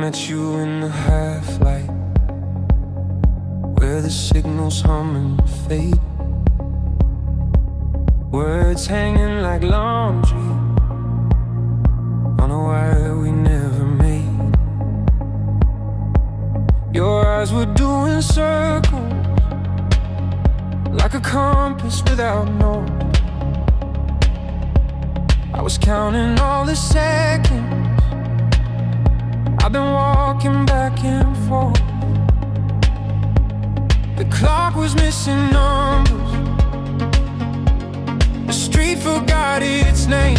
met you in the half-light, where the signals hum and fade, words hanging like laundry on a wire we never made. Your eyes were doing circles like a compass without north. I was counting all the seconds I've been walking back and forth. The clock was missing numbers, the street forgot its name.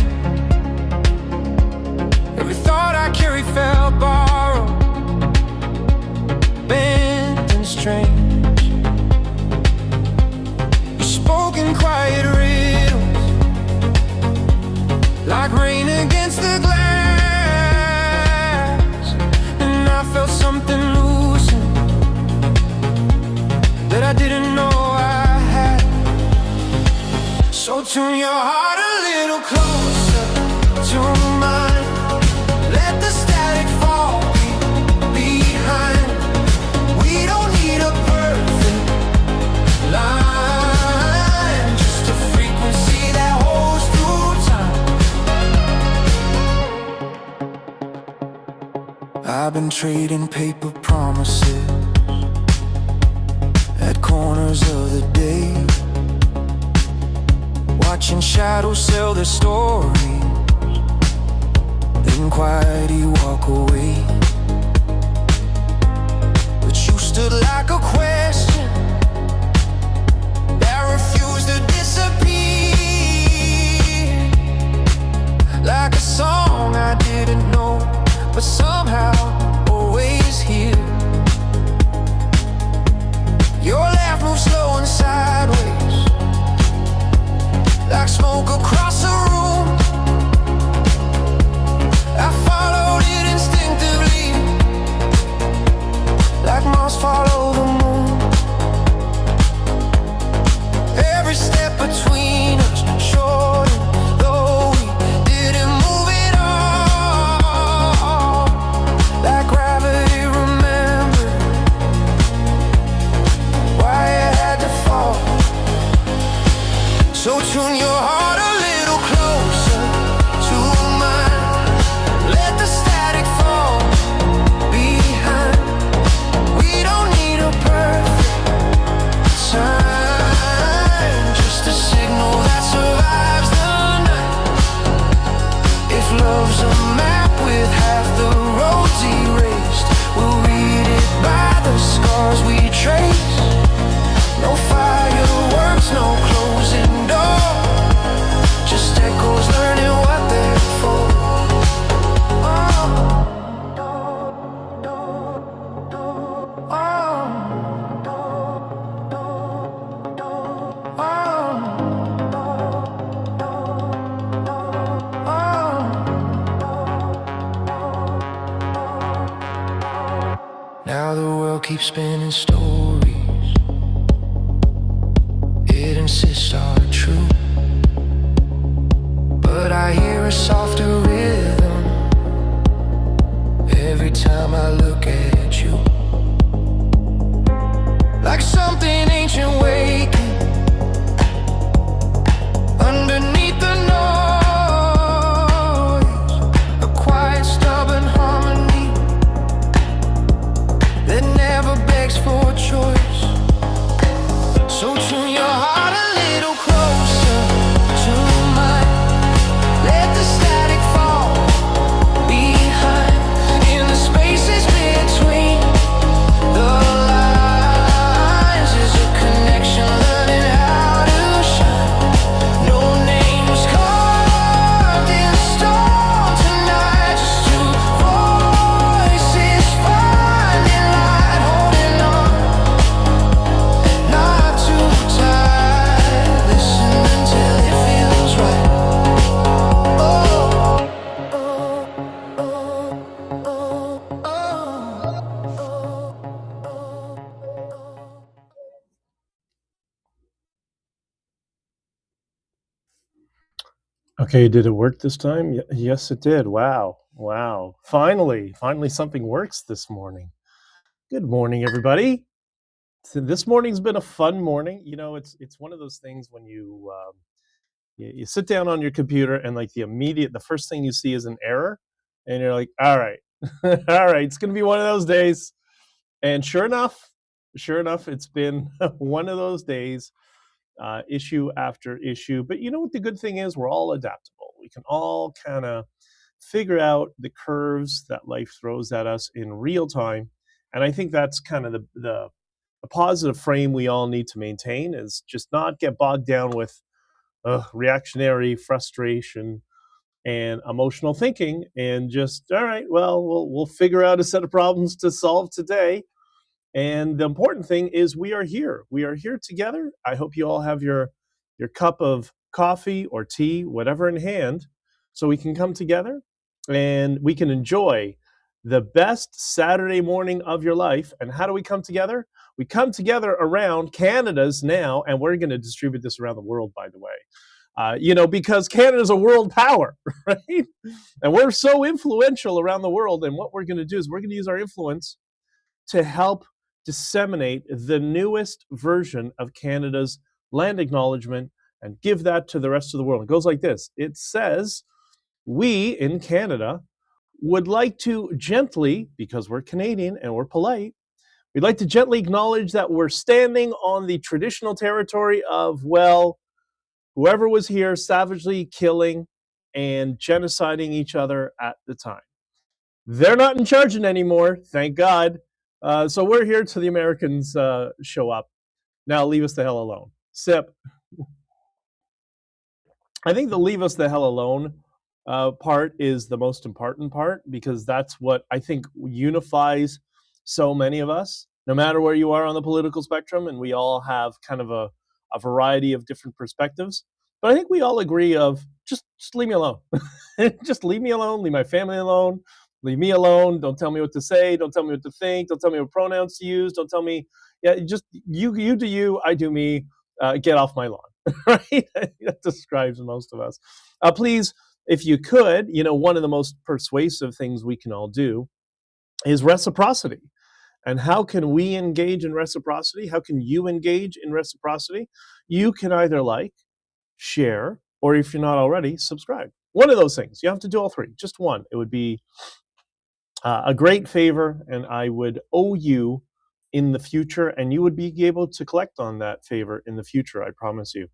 Every thought I carried felt borrowed, bent and strange. You spoke in quiet riddles, like rain against the glass. And I felt something loosen that I didn't know I had. So tune your heart a little closer to mine. Let the static fall behind. We don't need a perfect line, just a frequency that holds through time. I've been trading paper promises at corners of the day, watching shadows sell their story, then quietly walk away. But you stood like a question that refused to disappear, like a song I didn't know, but somehow always hear. Your laugh moves slow and sideways, like smoke across a room. I followed it instinctively, like moths follow the moon. Every step between us shortened, though we didn't move at all, like gravity remembered why it had to fall. So tune your heart a little closer to mine. Let the static fall behind. We don't need a perfect sign, just a signal that survives the night. If love's a map with half the roads erased, we'll read it by the scars we trace. No fireworks, no closing door, just echoes learning what they're for. Now the world keeps spinning stories it insists are true, but I hear a softer rhythm every time I look at you, like something ancient waking underneath the noise, a quiet stubborn harmony that never begs for choice. So tune your heart a little closer to mine. Let the static fall behind. In the spaces between the lines is a connection learning how to shine. No names carved in stone tonight, just two voices finding light, holding on. Not too tired, listen until it feels right. Oh, oh, oh, oh, oh, Okay, did it work this time? Yes, it did. Wow. Wow. Finally something works this morning. Good morning, everybody. So this morning's been a fun morning. You know, it's one of those things when you sit down on your computer and like the first thing you see is an error, and you're like, all right, all right, it's gonna be one of those days. And sure enough, it's been one of those days, issue after issue. But you know what the good thing is? We're all adaptable. We can all kind of figure out the curves that life throws at us in real time. And I think that's kind of the positive frame we all need to maintain, is just not get bogged down with reactionary frustration and emotional thinking, and just, all right, well, we'll figure out a set of problems to solve today. And the important thing is we are here. We are here together. I hope you all have your cup of coffee or tea, whatever in hand, so we can come together and we can enjoy the best Saturday morning of your life. And how do we come together? We come together around Canada's now, and we're going to distribute this around the world, by the way. Because Canada's a world power, right? And we're so influential around the world. And what we're going to do is we're going to use our influence to help disseminate the newest version of Canada's land acknowledgement and give that to the rest of the world. It goes like this. It says, we in Canada would like to gently, because we're Canadian and we're polite, we'd like to gently acknowledge that we're standing on the traditional territory of, well, whoever was here savagely killing and genociding each other at the time. They're not in charge anymore, thank God. So we're here till the Americans show up. Now leave us the hell alone. Sip. I think the leave us the hell alone part is the most important part, because that's what I think unifies so many of us, no matter where you are on the political spectrum, and we all have kind of a variety of different perspectives. But I think we all agree of just leave me alone. Just leave me alone, leave my family alone, leave me alone. Don't tell me what to say, don't tell me what to think, don't tell me what pronouns to use, don't tell me, yeah, just you do you, I do me, get off my lawn. Right? That describes most of us. Please, if you could, one of the most persuasive things we can all do is reciprocity. And how can we engage in reciprocity? How can you engage in reciprocity? You can either like, share, or if you're not already, subscribe. One of those things. You have to do all three. Just one. It would be a great favor, and I would owe you in the future, and you would be able to collect on that favor in the future, I promise you.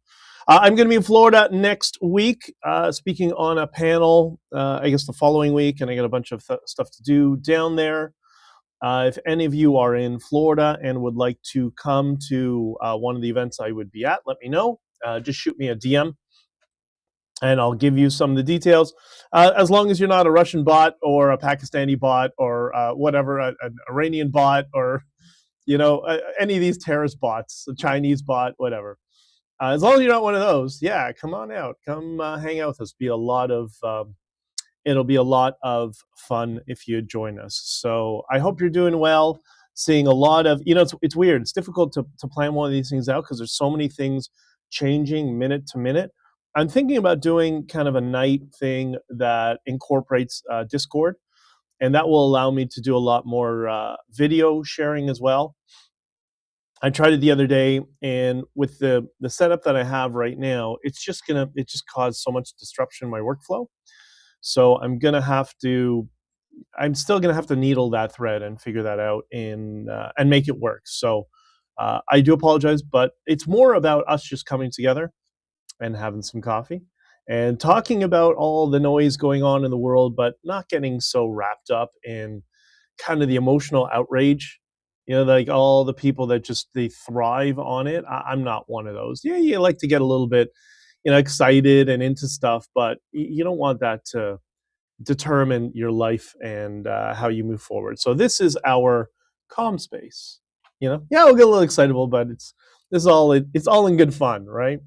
I'm going to be in Florida next week, speaking on a panel, I guess the following week, and I got a bunch of stuff to do down there. If any of you are in Florida and would like to come to one of the events I would be at, let me know. Just shoot me a DM, and I'll give you some of the details. As long as you're not a Russian bot or a Pakistani bot or whatever, an Iranian bot, or any of these terrorist bots, a Chinese bot, whatever. As long as you're not one of those, yeah, come on out, come hang out with us. It'll be a lot of fun if you join us. So I hope you're doing well. Seeing a lot of, it's weird. It's difficult to plan one of these things out because there's so many things changing minute to minute. I'm thinking about doing kind of a night thing that incorporates Discord, and that will allow me to do a lot more video sharing as well. I tried it the other day, and with the setup that I have right now, it just caused so much disruption in my workflow. So I'm still gonna have to needle that thread and figure that out and make it work. So I do apologize, but it's more about us just coming together and having some coffee and talking about all the noise going on in the world, but not getting so wrapped up in kind of the emotional outrage. Like all the people that they thrive on it. I'm not one of those. Yeah, you like to get a little bit, excited and into stuff, but you don't want that to determine your life and how you move forward. So this is our calm space. Yeah, we'll get a little excitable, but it's all in good fun, right?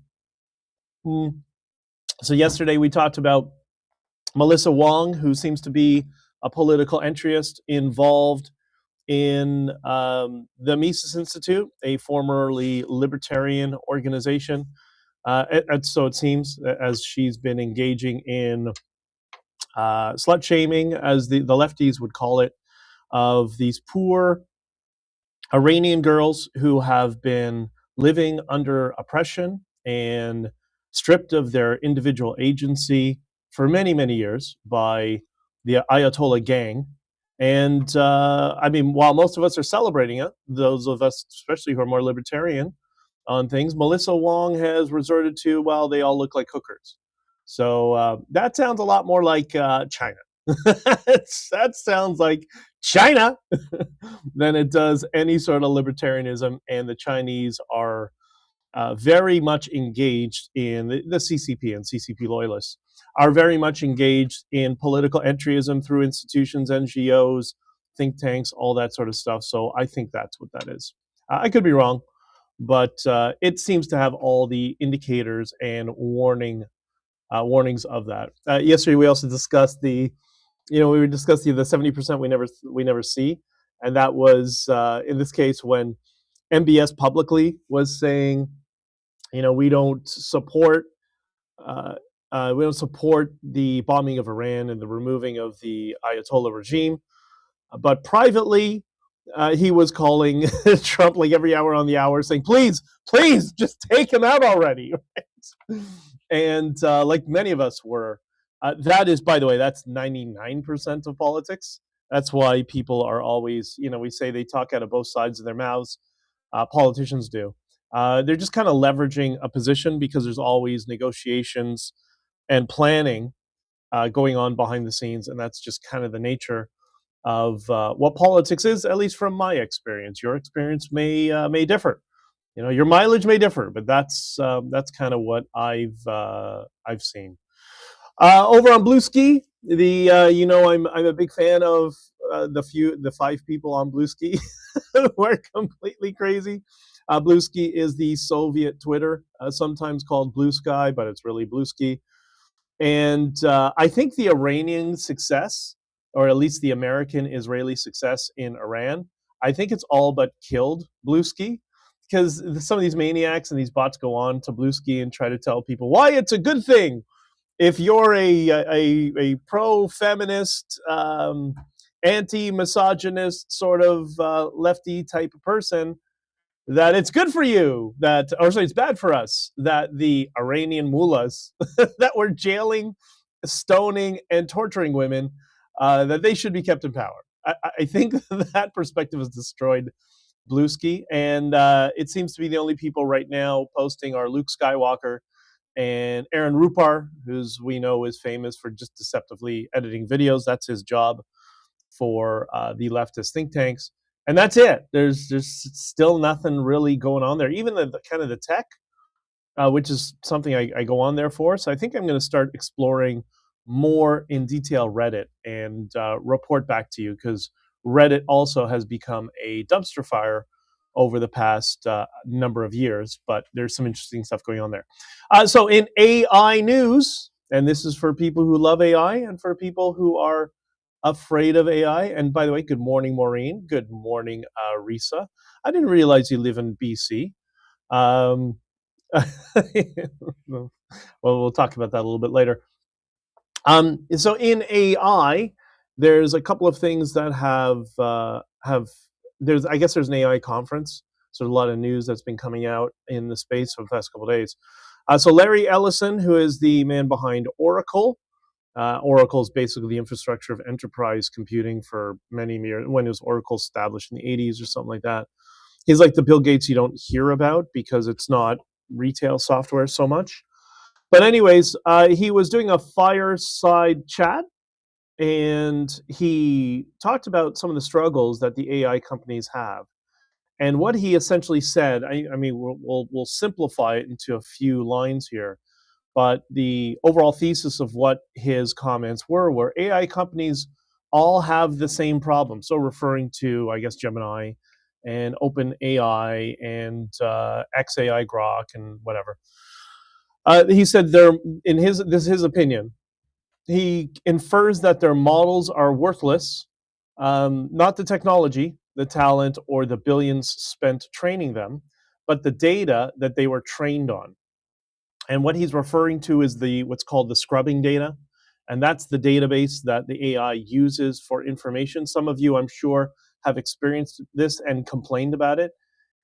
So yesterday we talked about Melissa Wong, who seems to be a political entryist involved in the Mises Institute, a formerly libertarian organization. So it seems, as she's been engaging in slut shaming, as the lefties would call it, of these poor Iranian girls who have been living under oppression and stripped of their individual agency for many, many years by the Ayatollah gang. And I mean, while most of us are celebrating it, those of us, especially who are more libertarian on things, Melissa Wong has resorted to, well, they all look like hookers. So that sounds a lot more like China. That sounds like China than it does any sort of libertarianism. And the Chinese are very much engaged in the CCP, and CCP loyalists are very much engaged in political entryism through institutions, NGOs, think tanks, all that sort of stuff. So I think that's what that is. I could be wrong, but it seems to have all the indicators and warnings of that. Yesterday, we also discussed we were discussing the 70% we never see, and that was in this case when MBS publicly was saying, we don't support the bombing of Iran and the removing of the Ayatollah regime, but privately he was calling Trump like every hour on the hour, saying, "Please, please, just take him out already." Right? And like many of us were. That is, by the way, that's 99% of politics. That's why people are always, we say they talk out of both sides of their mouths. Politicians do. They're just kind of leveraging a position because there's always negotiations and planning going on behind the scenes, and that's just kind of the nature of what politics is, at least from my experience. Your experience may differ. Your mileage may differ, but that's kind of what I've seen. Over on BlueSky, I'm a big fan of the 5 people on BlueSky who are completely crazy. BlueSky is the Soviet Twitter, sometimes called BlueSky, but it's really BlueSky. And I think the Iranian success, or at least the American-Israeli success in Iran, I think it's all but killed BlueSky, because some of these maniacs and these bots go on to BlueSky and try to tell people why it's a good thing if you're a pro-feminist, anti-misogynist sort of lefty type of person, that it's good for you, it's bad for us that the Iranian mullahs that were jailing, stoning, and torturing women, that they should be kept in power. I think that perspective has destroyed BlueSky, and it seems to be the only people right now posting are Luke Skywalker and Aaron Rupar, who's we know is famous for just deceptively editing videos. That's his job for the leftist think tanks. And that's it. There's still nothing really going on there. Even the kind of the tech, which is something I go on there for. So I think I'm going to start exploring more in detail Reddit and report back to you, because Reddit also has become a dumpster fire over the past number of years. But there's some interesting stuff going on there. So in AI news, and this is for people who love AI and for people who are afraid of AI. And by the way, good morning, Maureen. Good morning, Risa. I didn't realize you live in BC. Well, we'll talk about that a little bit later. So in AI, there's a couple of things that there's an AI conference. So there's a lot of news that's been coming out in the space for the past couple of days. So Larry Ellison, who is the man behind Oracle, Oracle is basically the infrastructure of enterprise computing for many years, when it was Oracle established in the 80s or something like that. He's like the Bill Gates you don't hear about because it's not retail software so much. But anyways, he was doing a fireside chat, and he talked about some of the struggles that the AI companies have. And what he essentially said, I mean, we'll simplify it into a few lines here. But the overall thesis of what his comments were AI companies all have the same problem. So referring to, I guess, Gemini and OpenAI and XAI Grok and whatever. He said this is his opinion. He infers that their models are worthless, not the technology, the talent, or the billions spent training them, but the data that they were trained on. And what he's referring to is what's called the scrubbing data. And that's the database that the AI uses for information. Some of you, I'm sure, have experienced this and complained about it.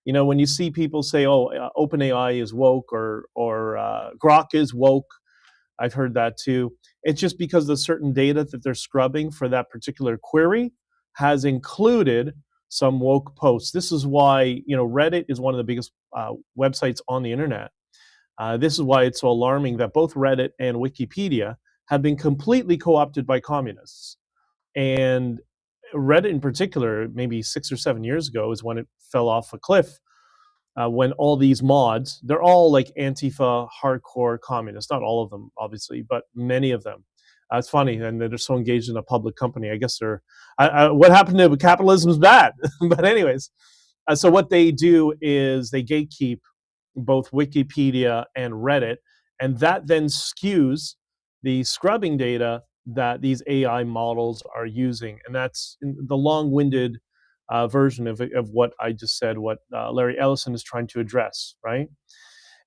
You know, when you see people say, "Oh, OpenAI is woke," or Grok is woke, I've heard that too. It's just because the certain data that they're scrubbing for that particular query has included some woke posts. This is why, you know, Reddit is one of the biggest websites on the internet. This is why it's so alarming that both Reddit and Wikipedia have been completely co-opted by communists. And Reddit in particular, maybe 6 or 7 years ago, is when it fell off a cliff. When all these mods, they're all like Antifa hardcore communists. Not all of them, obviously, but many of them. It's funny, and they're so engaged in a public company. I guess they're. What happened to capitalism is bad. But anyways, so what they do is they gatekeep both Wikipedia and Reddit, and that then skews the scrubbing data that these AI models are using. And that's the long-winded version of what I just said, what Larry Ellison is trying to address, right?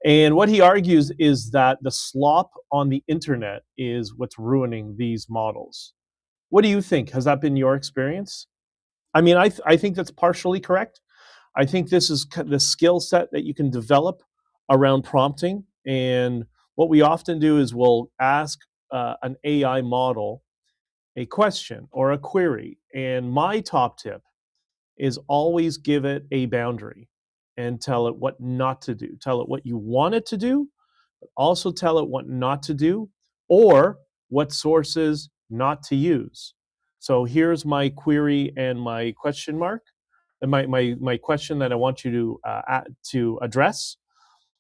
And what he argues is that the slop on the internet is what's ruining these models. What do you think? Has that been your experience? I mean, I think that's partially correct. I think this is the skill set that you can develop around prompting. And what we often do is we'll ask an AI model a question or a query. And my top tip is always give it a boundary and tell it what not to do. Tell it what you want it to do, but also tell it what not to do or what sources not to use. So here's my query and my question mark, and my question that I want you to address,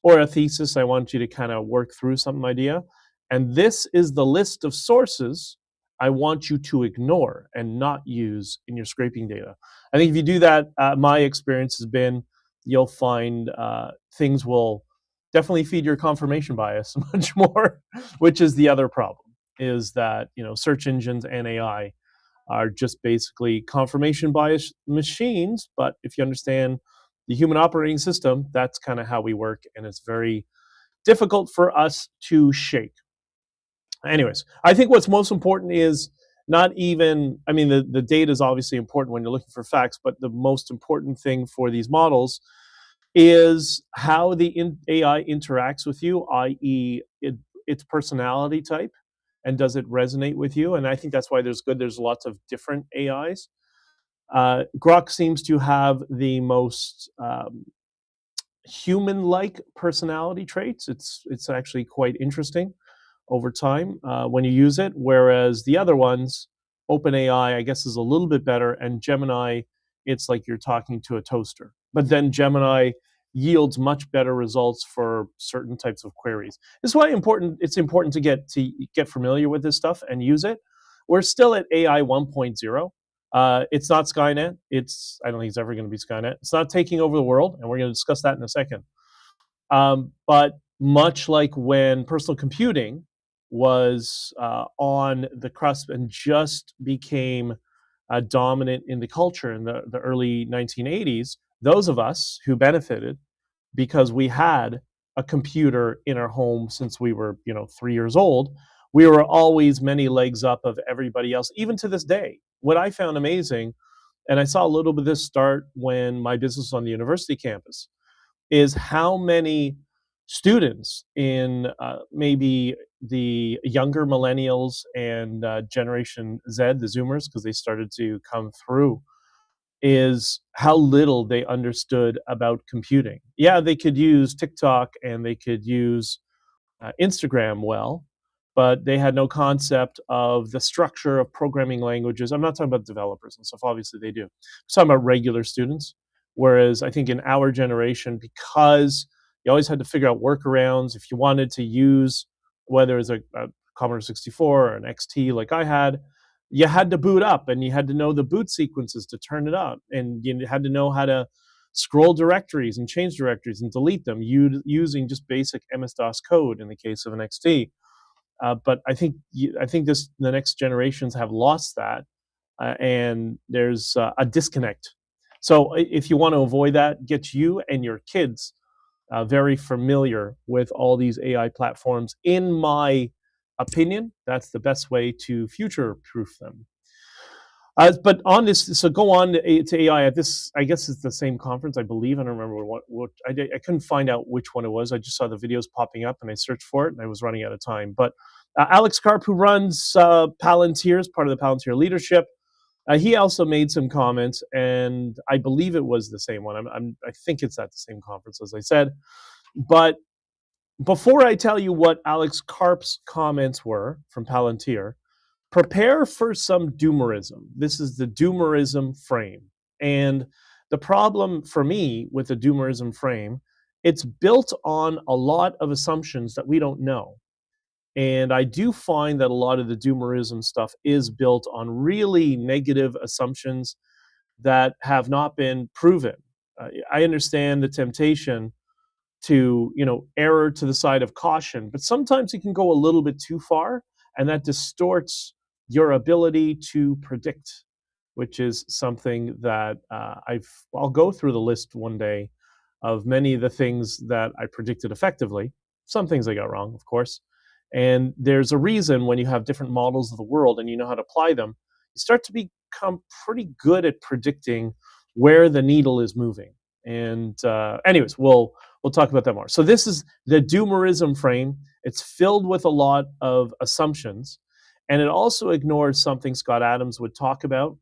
or a thesis I want you to kind of work through some idea. And this is the list of sources I want you to ignore and not use in your scraping data. I think if you do that, my experience has been you'll find things will definitely feed your confirmation bias much more, which is the other problem, is that, you know, search engines and AI are just basically confirmation bias machines. But if you understand the human operating system, that's kind of how we work, and it's very difficult for us to shake. Anyways, I think what's most important is not even, I mean, the data is obviously important when you're looking for facts, but the most important thing for these models is how the AI interacts with you, i.e., its personality type, and does it resonate with you? And I think that's why there's lots of different AIs. Grok seems to have the most human-like personality traits. It's actually quite interesting over time when you use it, whereas the other ones, OpenAI, I guess, is a little bit better, and Gemini, it's like you're talking to a toaster. But then Gemini yields much better results for certain types of queries. This is why it's important to get familiar with this stuff and use it. We're still at AI 1.0. It's not Skynet. I don't think it's ever going to be Skynet. It's not taking over the world, and we're going to discuss that in a second. But much like when personal computing was on the cusp and just became dominant in the culture in the early 1980s, those of us who benefited because we had a computer in our home since we were, 3 years old, we were always many legs up of everybody else, even to this day. What I found amazing, and I saw a little bit of this start when my business was on the university campus, is how many students in maybe the younger millennials and Generation Z, the Zoomers, because they started to come through, is how little they understood about computing. Yeah, they could use TikTok and they could use Instagram well, but they had no concept of the structure of programming languages. I'm not talking about developers and stuff, obviously they do. I'm talking about regular students. Whereas I think in our generation, because you always had to figure out workarounds, if you wanted to use, whether it's a Commodore 64 or an XT like I had, you had to boot up and you had to know the boot sequences to turn it up. And you had to know how to scroll directories and change directories and delete them using just basic MS-DOS code in the case of an XT. But I think the next generations have lost that, and there's a disconnect. So if you want to avoid that, get you and your kids very familiar with all these AI platforms. In my opinion. That's the best way to future-proof them. But on this, so go on to AI at this, I guess it's the same conference, I believe. I don't remember what I couldn't find out which one it was. I just saw the videos popping up and I searched for it and I was running out of time. But Alex Karp, who runs Palantir, is part of the Palantir leadership, he also made some comments, and I believe it was the same one. I think it's at the same conference, as I said. But before I tell you what Alex Karp's comments were from Palantir, prepare for some doomerism. This is the doomerism frame. And the problem for me with the doomerism frame, it's built on a lot of assumptions that we don't know. And I do find that a lot of the doomerism stuff is built on really negative assumptions that have not been proven. I understand the temptation to, err to the side of caution, but sometimes it can go a little bit too far, and that distorts your ability to predict, which is something that I'll go through the list one day of many of the things that I predicted effectively. Some things I got wrong, of course. And there's a reason when you have different models of the world and you know how to apply them, you start to become pretty good at predicting where the needle is moving. And anyways, we'll talk about that more. So this is the doomerism frame. It's filled with a lot of assumptions, and it also ignores something Scott Adams would talk about.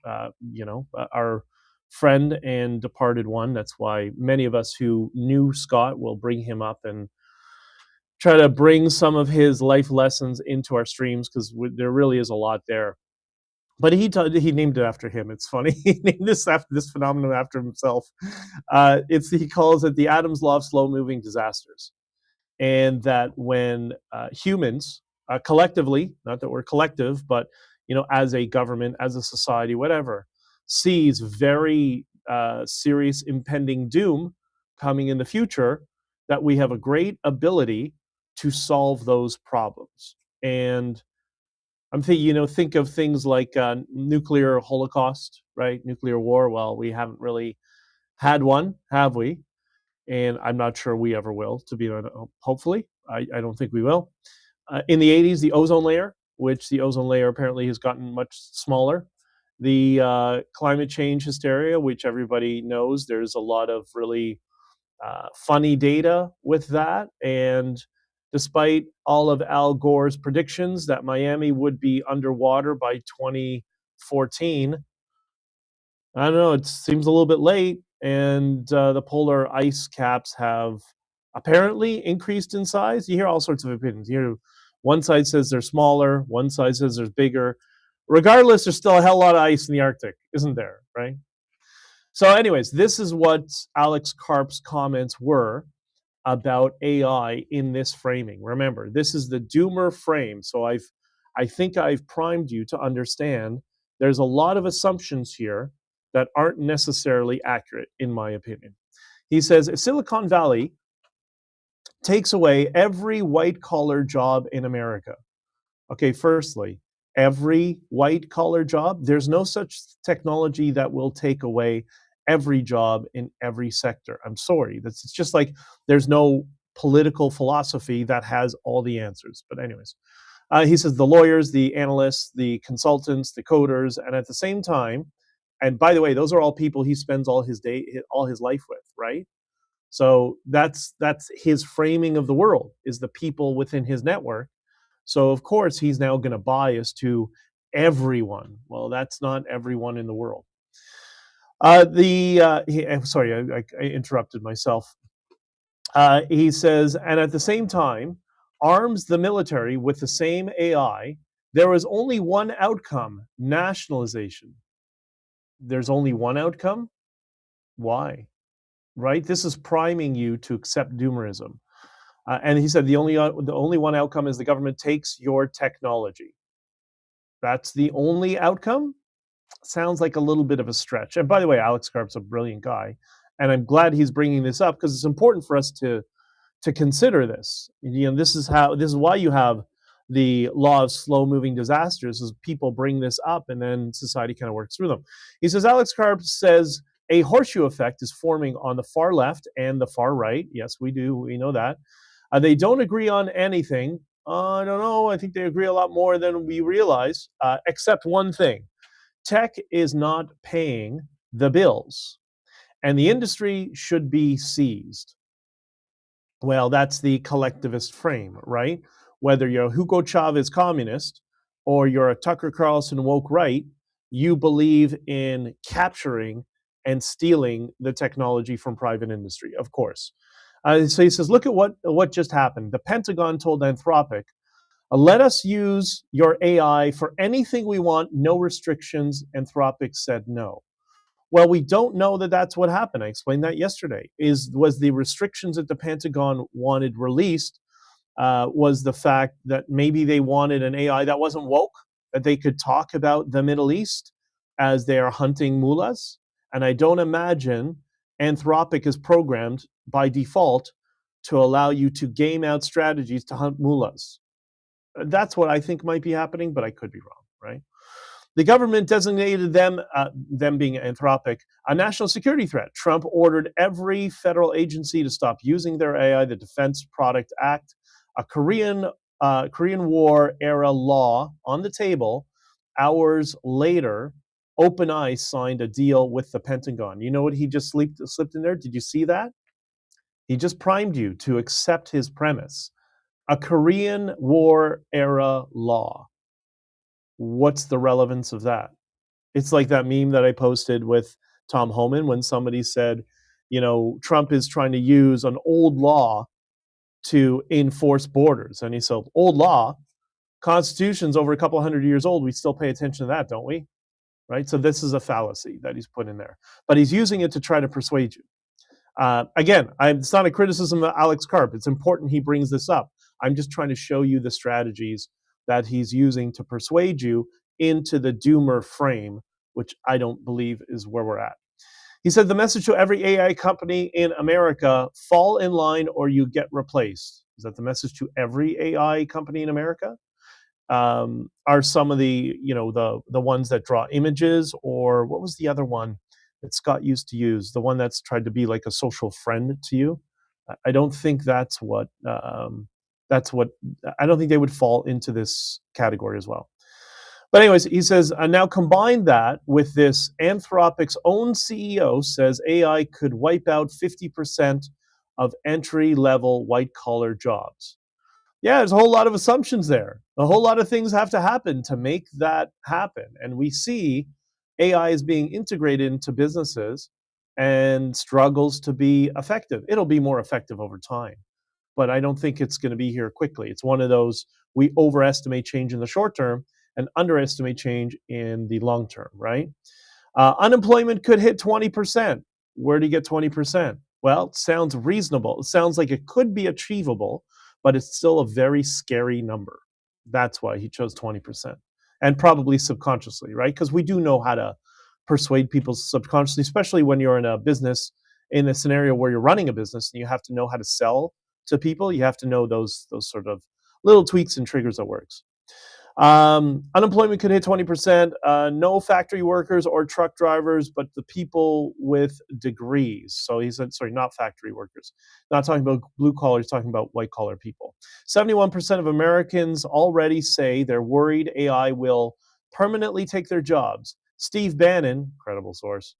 Our friend and departed one. That's why many of us who knew Scott will bring him up and try to bring some of his life lessons into our streams, because there really is a lot there. But he named it after him. It's funny. He named this phenomenon after himself. He calls it the Adams law of slow-moving disasters, and that when humans collectively, not that we're collective, but as a government, as a society, whatever, sees very serious impending doom coming in the future, that we have a great ability to solve those problems. And I'm thinking, think of things like nuclear holocaust, right? Nuclear war. Well, we haven't really had one, have we? And I'm not sure we ever will, to be honest. Hopefully. I don't think we will. In the 80s, the ozone layer, which the ozone layer apparently has gotten much smaller. The climate change hysteria, which everybody knows, there's a lot of really funny data with that. And despite all of Al Gore's predictions that Miami would be underwater by 2014, I don't know, it seems a little bit late. And the polar ice caps have apparently increased in size. You hear all sorts of opinions. One side says they're smaller, one side says they're bigger. Regardless, there's still a hell lot of ice in the Arctic, isn't there, right? So anyways, this is what Alex Karp's comments were about AI in this framing. Remember, this is the doomer frame. So I think I've primed you to understand there's a lot of assumptions here that aren't necessarily accurate, in my opinion. He says, Silicon Valley takes away every white-collar job in America. Okay, firstly, every white-collar job, there's no such technology that will take away every job in every sector. I'm sorry. It's just like there's no political philosophy that has all the answers. But anyways, he says the lawyers, the analysts, the consultants, the coders, and at the same time, and by the way, those are all people he spends all his life with, right? So that's his framing of the world, is the people within his network. So of course he's now going to bias to everyone. Well, that's not everyone in the world. I'm sorry, I interrupted myself. He says, and at the same time, arms the military with the same AI. There is only one outcome: nationalization. There's only one outcome? Why? Right? This is priming you to accept doomerism. And he said the only one outcome is the government takes your technology. That's the only outcome? Sounds like a little bit of a stretch. And by the way, Alex Karp's a brilliant guy, and I'm glad he's bringing this up, because it's important for us to consider this. This is why you have the law of slow-moving disasters, is people bring this up and then society kind of works through them. He says, Alex Karp says a horseshoe effect is forming on the far left and the far right. Yes, we do. We know that. They don't agree on anything, I don't know. I think they agree a lot more than we realize, except one thing. Tech is not paying the bills, and the industry should be seized. Well, that's the collectivist frame, right? Whether you're a Hugo Chavez communist or you're a Tucker Carlson woke right, you believe in capturing and stealing the technology from private industry, of course. So he says, look at what just happened. The Pentagon told Anthropic, let us use your AI for anything we want, no restrictions. Anthropic said no. Well, we don't know that that's what happened. I explained that yesterday. Was the restrictions that the Pentagon wanted released was the fact that maybe they wanted an AI that wasn't woke, that they could talk about the Middle East as they are hunting mullahs. And I don't imagine Anthropic is programmed by default to allow you to game out strategies to hunt mullahs. That's what I think might be happening, but I could be wrong, right? The government designated them being Anthropic, a national security threat. Trump ordered every federal agency to stop using their AI. The Defense Product Act, a Korean War era law on the table. Hours later, OpenEye signed a deal with the Pentagon. You know what he just slipped in there? Did you see that? He just primed you to accept his premise. A Korean War era law. What's the relevance of that? It's like that meme that I posted with Tom Homan when somebody said, Trump is trying to use an old law to enforce borders. And he said, old law, Constitution's over a couple hundred years old. We still pay attention to that, don't we? Right? So this is a fallacy that he's put in there. But he's using it to try to persuade you. Again, it's not a criticism of Alex Karp. It's important he brings this up. I'm just trying to show you the strategies that he's using to persuade you into the doomer frame, which I don't believe is where we're at. He said the message to every AI company in America, fall in line or you get replaced. Is that the message to every AI company in America? Are some of the ones that draw images, or what was the other one that Scott used to use? The one that's tried to be like a social friend to you. I don't think that's what. I don't think they would fall into this category as well. But anyways, he says, now combine that with this. Anthropic's own CEO says AI could wipe out 50% of entry-level white-collar jobs. Yeah, there's a whole lot of assumptions there. A whole lot of things have to happen to make that happen. And we see AI is being integrated into businesses and struggles to be effective. It'll be more effective over time, but I don't think it's going to be here quickly. It's one of those, we overestimate change in the short term and underestimate change in the long term, right? Unemployment could hit 20%. Where do you get 20%? Well, it sounds reasonable. It sounds like it could be achievable, but it's still a very scary number. That's why he chose 20%. And probably subconsciously, right? Because we do know how to persuade people subconsciously, especially when you're in a business, in a scenario where you're running a business and you have to know how to sell to people. You have to know those sort of little tweaks and triggers that works. Unemployment could hit 20%. No factory workers or truck drivers, but the people with degrees. So he said, sorry, not factory workers. Not talking about blue collar, he's talking about white collar people. 71% of Americans already say they're worried AI will permanently take their jobs. Steve Bannon, credible source,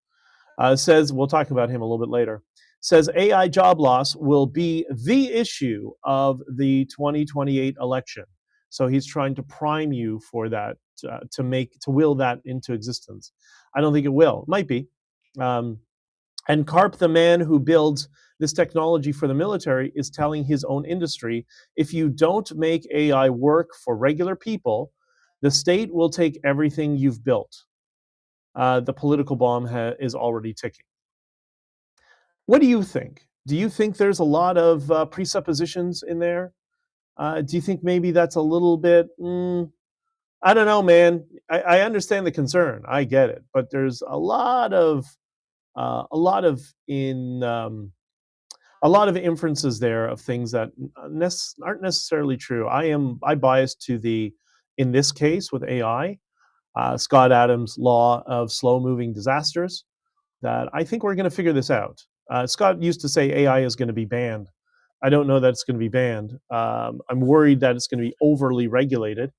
says, we'll talk about him a little bit later, says AI job loss will be the issue of the 2028 election. So he's trying to prime you for that, to will that into existence. I don't think it will. It might be. And Karp, the man who builds this technology for the military, is telling his own industry, if you don't make AI work for regular people, the state will take everything you've built. The political bomb is already ticking. What do you think? Do you think there's a lot of presuppositions in there? Do you think maybe that's a little bit? I don't know, man. I understand the concern. I get it, but there's a lot of inferences there of things that aren't necessarily true. I bias to in this case with AI, Scott Adams' law of slow-moving disasters. That I think we're going to figure this out. Scott used to say AI is going to be banned I don't know that it's going to be banned. I'm worried that it's going to be overly regulated.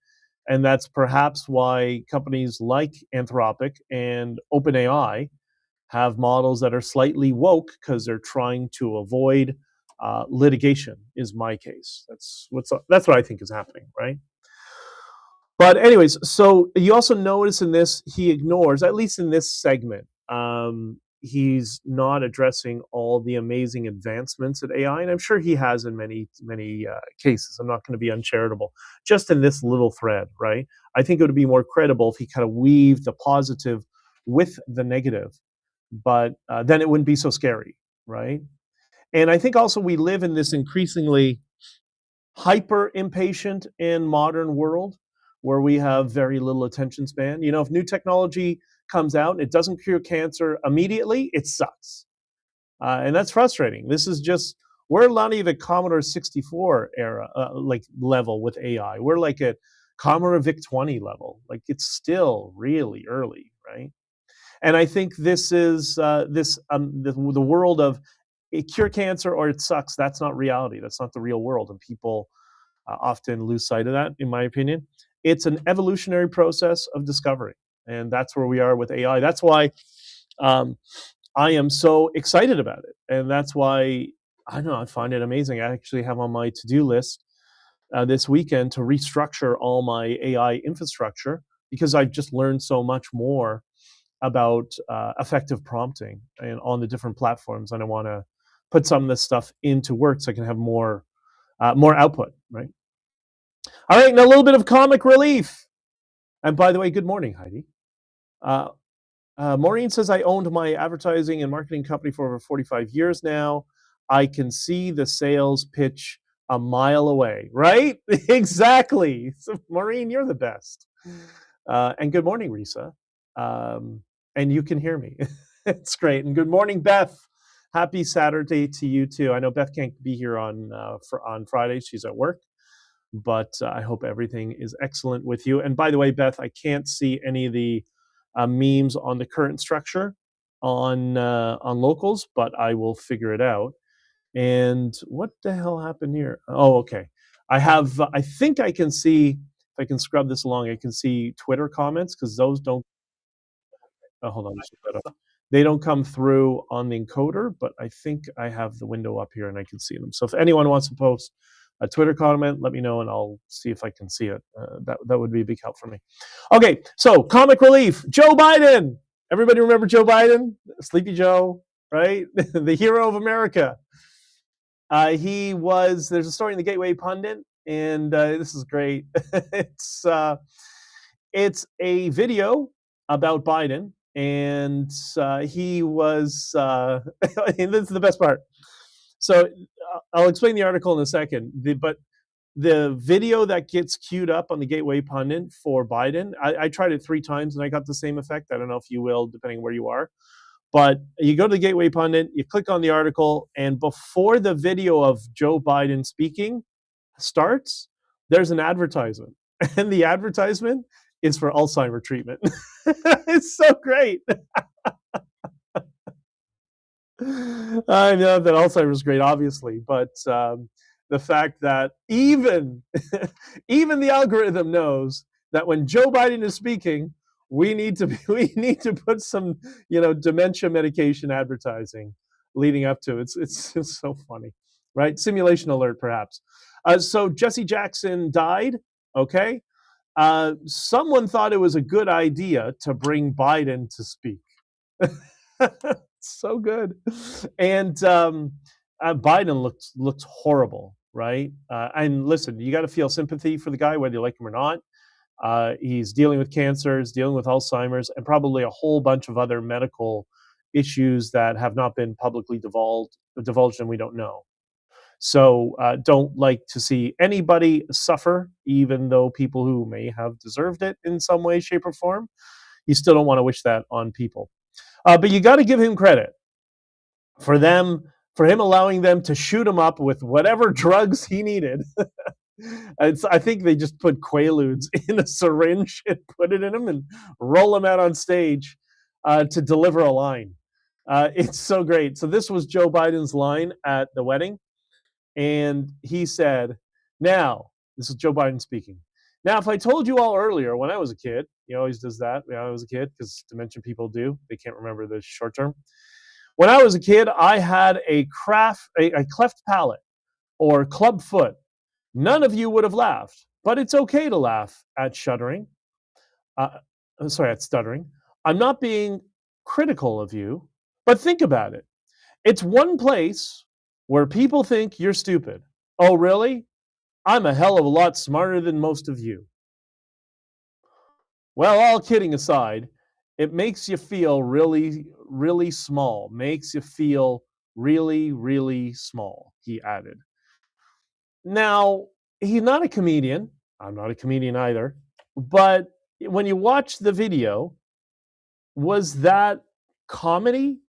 And that's perhaps why companies like Anthropic and OpenAI have models that are slightly woke because they're trying to avoid litigation. Is my case. That's what I think is happening, right? But anyways, so you also notice in this he ignores, at least in this segment, he's not addressing all the amazing advancements at AI, and I'm sure he has in many cases. I'm not going to be uncharitable. Just in this little thread, right? I think it would be more credible if he kind of weaved the positive with the negative, but then it wouldn't be so scary, right? And I think also we live in this increasingly hyper impatient and modern world where we have very little attention span. If new technology comes out and it doesn't cure cancer immediately, it sucks. And that's frustrating. This is just, we're not even Commodore 64 era, like level with AI. We're like at Commodore VIC-20 level. Like it's still really early, right? And I think this is the world of it cure cancer or it sucks. That's not reality. That's not the real world. And people often lose sight of that, in my opinion. It's an evolutionary process of discovery. And that's where we are with AI. That's why I am so excited about it. And that's why, I don't know, I find it amazing. I actually have on my to-do list this weekend to restructure all my AI infrastructure because I've just learned so much more about effective prompting and on the different platforms. And I want to put some of this stuff into work so I can have more output, right? All right, now a little bit of comic relief. And by the way, good morning, Heidi. Maureen says, I owned my advertising and marketing company for over 45 years now. I can see the sales pitch a mile away, right? Exactly. So, Maureen, you're the best. And good morning, Risa. And you can hear me. It's great. And good morning, Beth. Happy Saturday to you too. I know Beth can't be here on Friday. She's at work. But I hope everything is excellent with you. And by the way, Beth, I can't see any of the memes on the current structure on locals, but I will figure it out. And what the hell happened here? Oh, okay. I think I can see, if I can scrub this along, I can see Twitter comments because those don't. Oh, hold on. They don't come through on the encoder, but I think I have the window up here and I can see them. So if anyone wants to post a Twitter comment, let me know and I'll see if I can see it. That would be a big help for me. Okay, so comic relief. Joe Biden. Everybody remember Joe Biden? Sleepy Joe, right? The hero of America. There's a story in the Gateway Pundit, and this is great. It's a video about Biden, and he was, and this is the best part. So I'll explain the article in a second, but the video that gets queued up on the Gateway Pundit for Biden, I tried it 3 times and I got the same effect. I don't know if you will, depending where you are. But you go to the Gateway Pundit, you click on the article, and before the video of Joe Biden speaking starts, there's an advertisement. And the advertisement is for Alzheimer's treatment. It's so great. I know that Alzheimer's is great, obviously, but the fact that even the algorithm knows that when Joe Biden is speaking, we need to put some dementia medication advertising leading up to it. It's so funny, right? Simulation alert, perhaps. So Jesse Jackson died. Okay, someone thought it was a good idea to bring Biden to speak. So good. And Biden looks horrible, right? And listen, you got to feel sympathy for the guy, whether you like him or not. He's dealing with cancers, dealing with Alzheimer's, and probably a whole bunch of other medical issues that have not been publicly divulged and we don't know. So don't like to see anybody suffer, even though people who may have deserved it in some way, shape, or form. You still don't want to wish that on people. But you got to give him credit for him allowing them to shoot him up with whatever drugs he needed. I think they just put Quaaludes in a syringe and put it in him and roll him out on stage to deliver a line. It's so great. So this was Joe Biden's line at the wedding. And he said, now, this is Joe Biden speaking. Now, if I told you all earlier when I was a kid, he always does that when I was a kid, because dementia people do. They can't remember the short term. When I was a kid, I had a cleft palate or club foot. None of you would have laughed, but it's okay to laugh at shuddering. At stuttering. I'm not being critical of you, but think about it. It's one place where people think you're stupid. Oh, really? I'm a hell of a lot smarter than most of you. Well, all kidding aside, it makes you feel really, really small. Makes you feel really, really small, he added. Now, he's not a comedian. I'm not a comedian either. But when you watch the video, was that comedy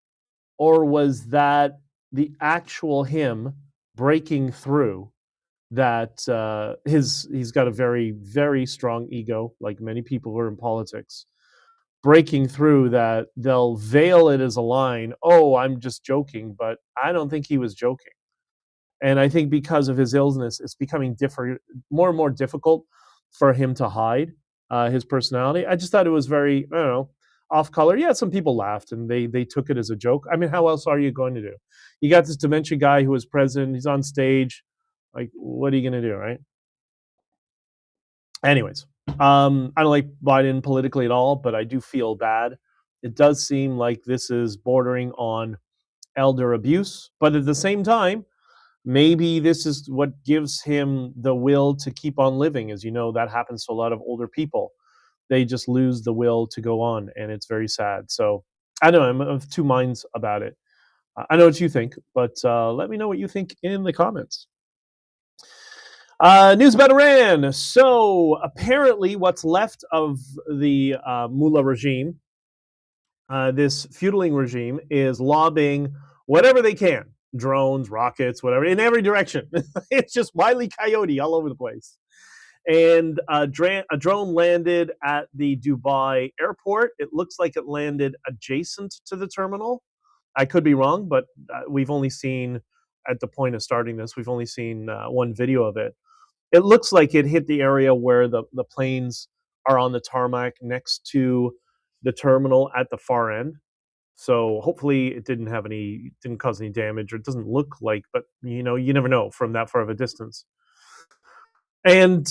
or was that the actual him breaking through that he's got a very, very strong ego, like many people who are in politics, breaking through that they'll veil it as a line, oh, I'm just joking, but I don't think he was joking. And I think because of his illness, it's becoming more and more difficult for him to hide his personality. I just thought it was very, I don't know, off color. Yeah, some people laughed and they took it as a joke. I mean, how else are you going to do? You got this dementia guy who was president. He's on stage. Like, what are you going to do, right? Anyways, I don't like Biden politically at all, but I do feel bad. It does seem like this is bordering on elder abuse, but at the same time, maybe this is what gives him the will to keep on living. As you know, that happens to a lot of older people. They just lose the will to go on, and it's very sad. So I don't know, I'm of two minds about it. I know what you think, but let me know what you think in the comments. News about Iran. So apparently what's left of the mullah regime, this feuding regime, is lobbying whatever they can, drones, rockets, whatever, in every direction. It's just Wile E. Coyote all over the place. And a drone landed at the Dubai airport. It looks like it landed adjacent to the terminal. I could be wrong, but we've only seen, at the point of starting this, we've only seen one video of it. It looks like it hit the area where the planes are on the tarmac next to the terminal at the far end. So hopefully it didn't cause any damage, or it doesn't look like, but you never know from that far of a distance. And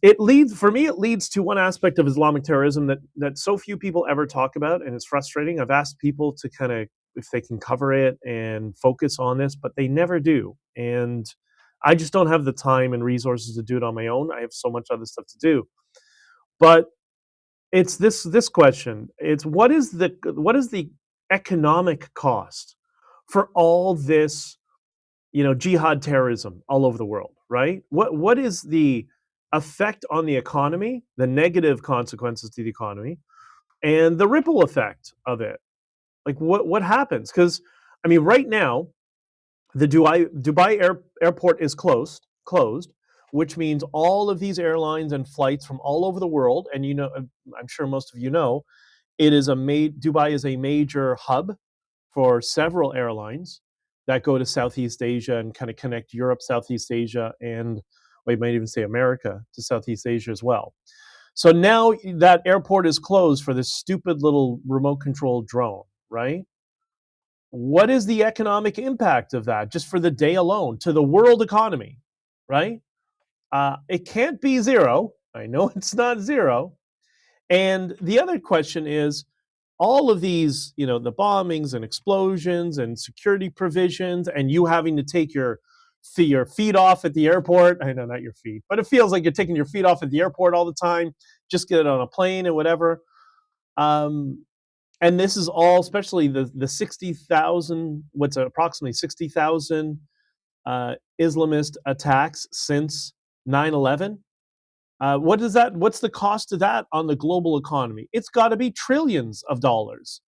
it leads to one aspect of Islamic terrorism that so few people ever talk about, and it's frustrating. I've asked people to kind of, if they can cover it and focus on this, but they never do. And I just don't have the time and resources to do it on my own. I have so much other stuff to do. But it's this question. It's what is the economic cost for all this, jihad terrorism all over the world, right? What is the effect on the economy, the negative consequences to the economy, and the ripple effect of it? Like what happens? Because I mean, right now, the Dubai airport is closed, which means all of these airlines and flights from all over the world, and I'm sure most of you know, Dubai is a major hub for several airlines that go to Southeast Asia and kind of connect Europe, Southeast Asia, and we might even say America to Southeast Asia as well. So now that airport is closed for this stupid little remote control drone, right? What is the economic impact of that just for the day alone to the world economy, right? It can't be zero. I know it's not zero. And the other question is, all of these, the bombings and explosions and security provisions, and you having to take your feet off at the airport. I know, not your feet, but it feels like you're taking your feet off at the airport all the time. Just get on a plane and whatever. And this is all, especially the 60,000, what's approximately 60,000 Islamist attacks since 9/11. What's the cost of that on the global economy? It's got to be trillions of dollars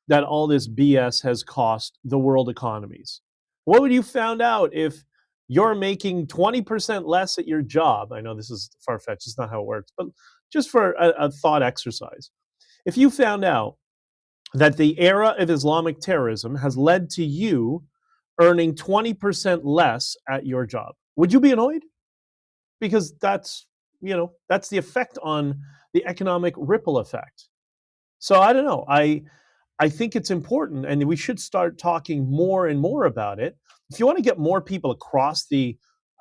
that all this BS has cost the world economies. What would you found out if you're making 20% less at your job? I know this is far-fetched, it's not how it works, but just for a thought exercise. If you found out that the era of Islamic terrorism has led to you earning 20% less at your job. Would you be annoyed? Because that's the effect on the economic ripple effect. So I don't know. I think it's important, and we should start talking more and more about it. If you want to get more people across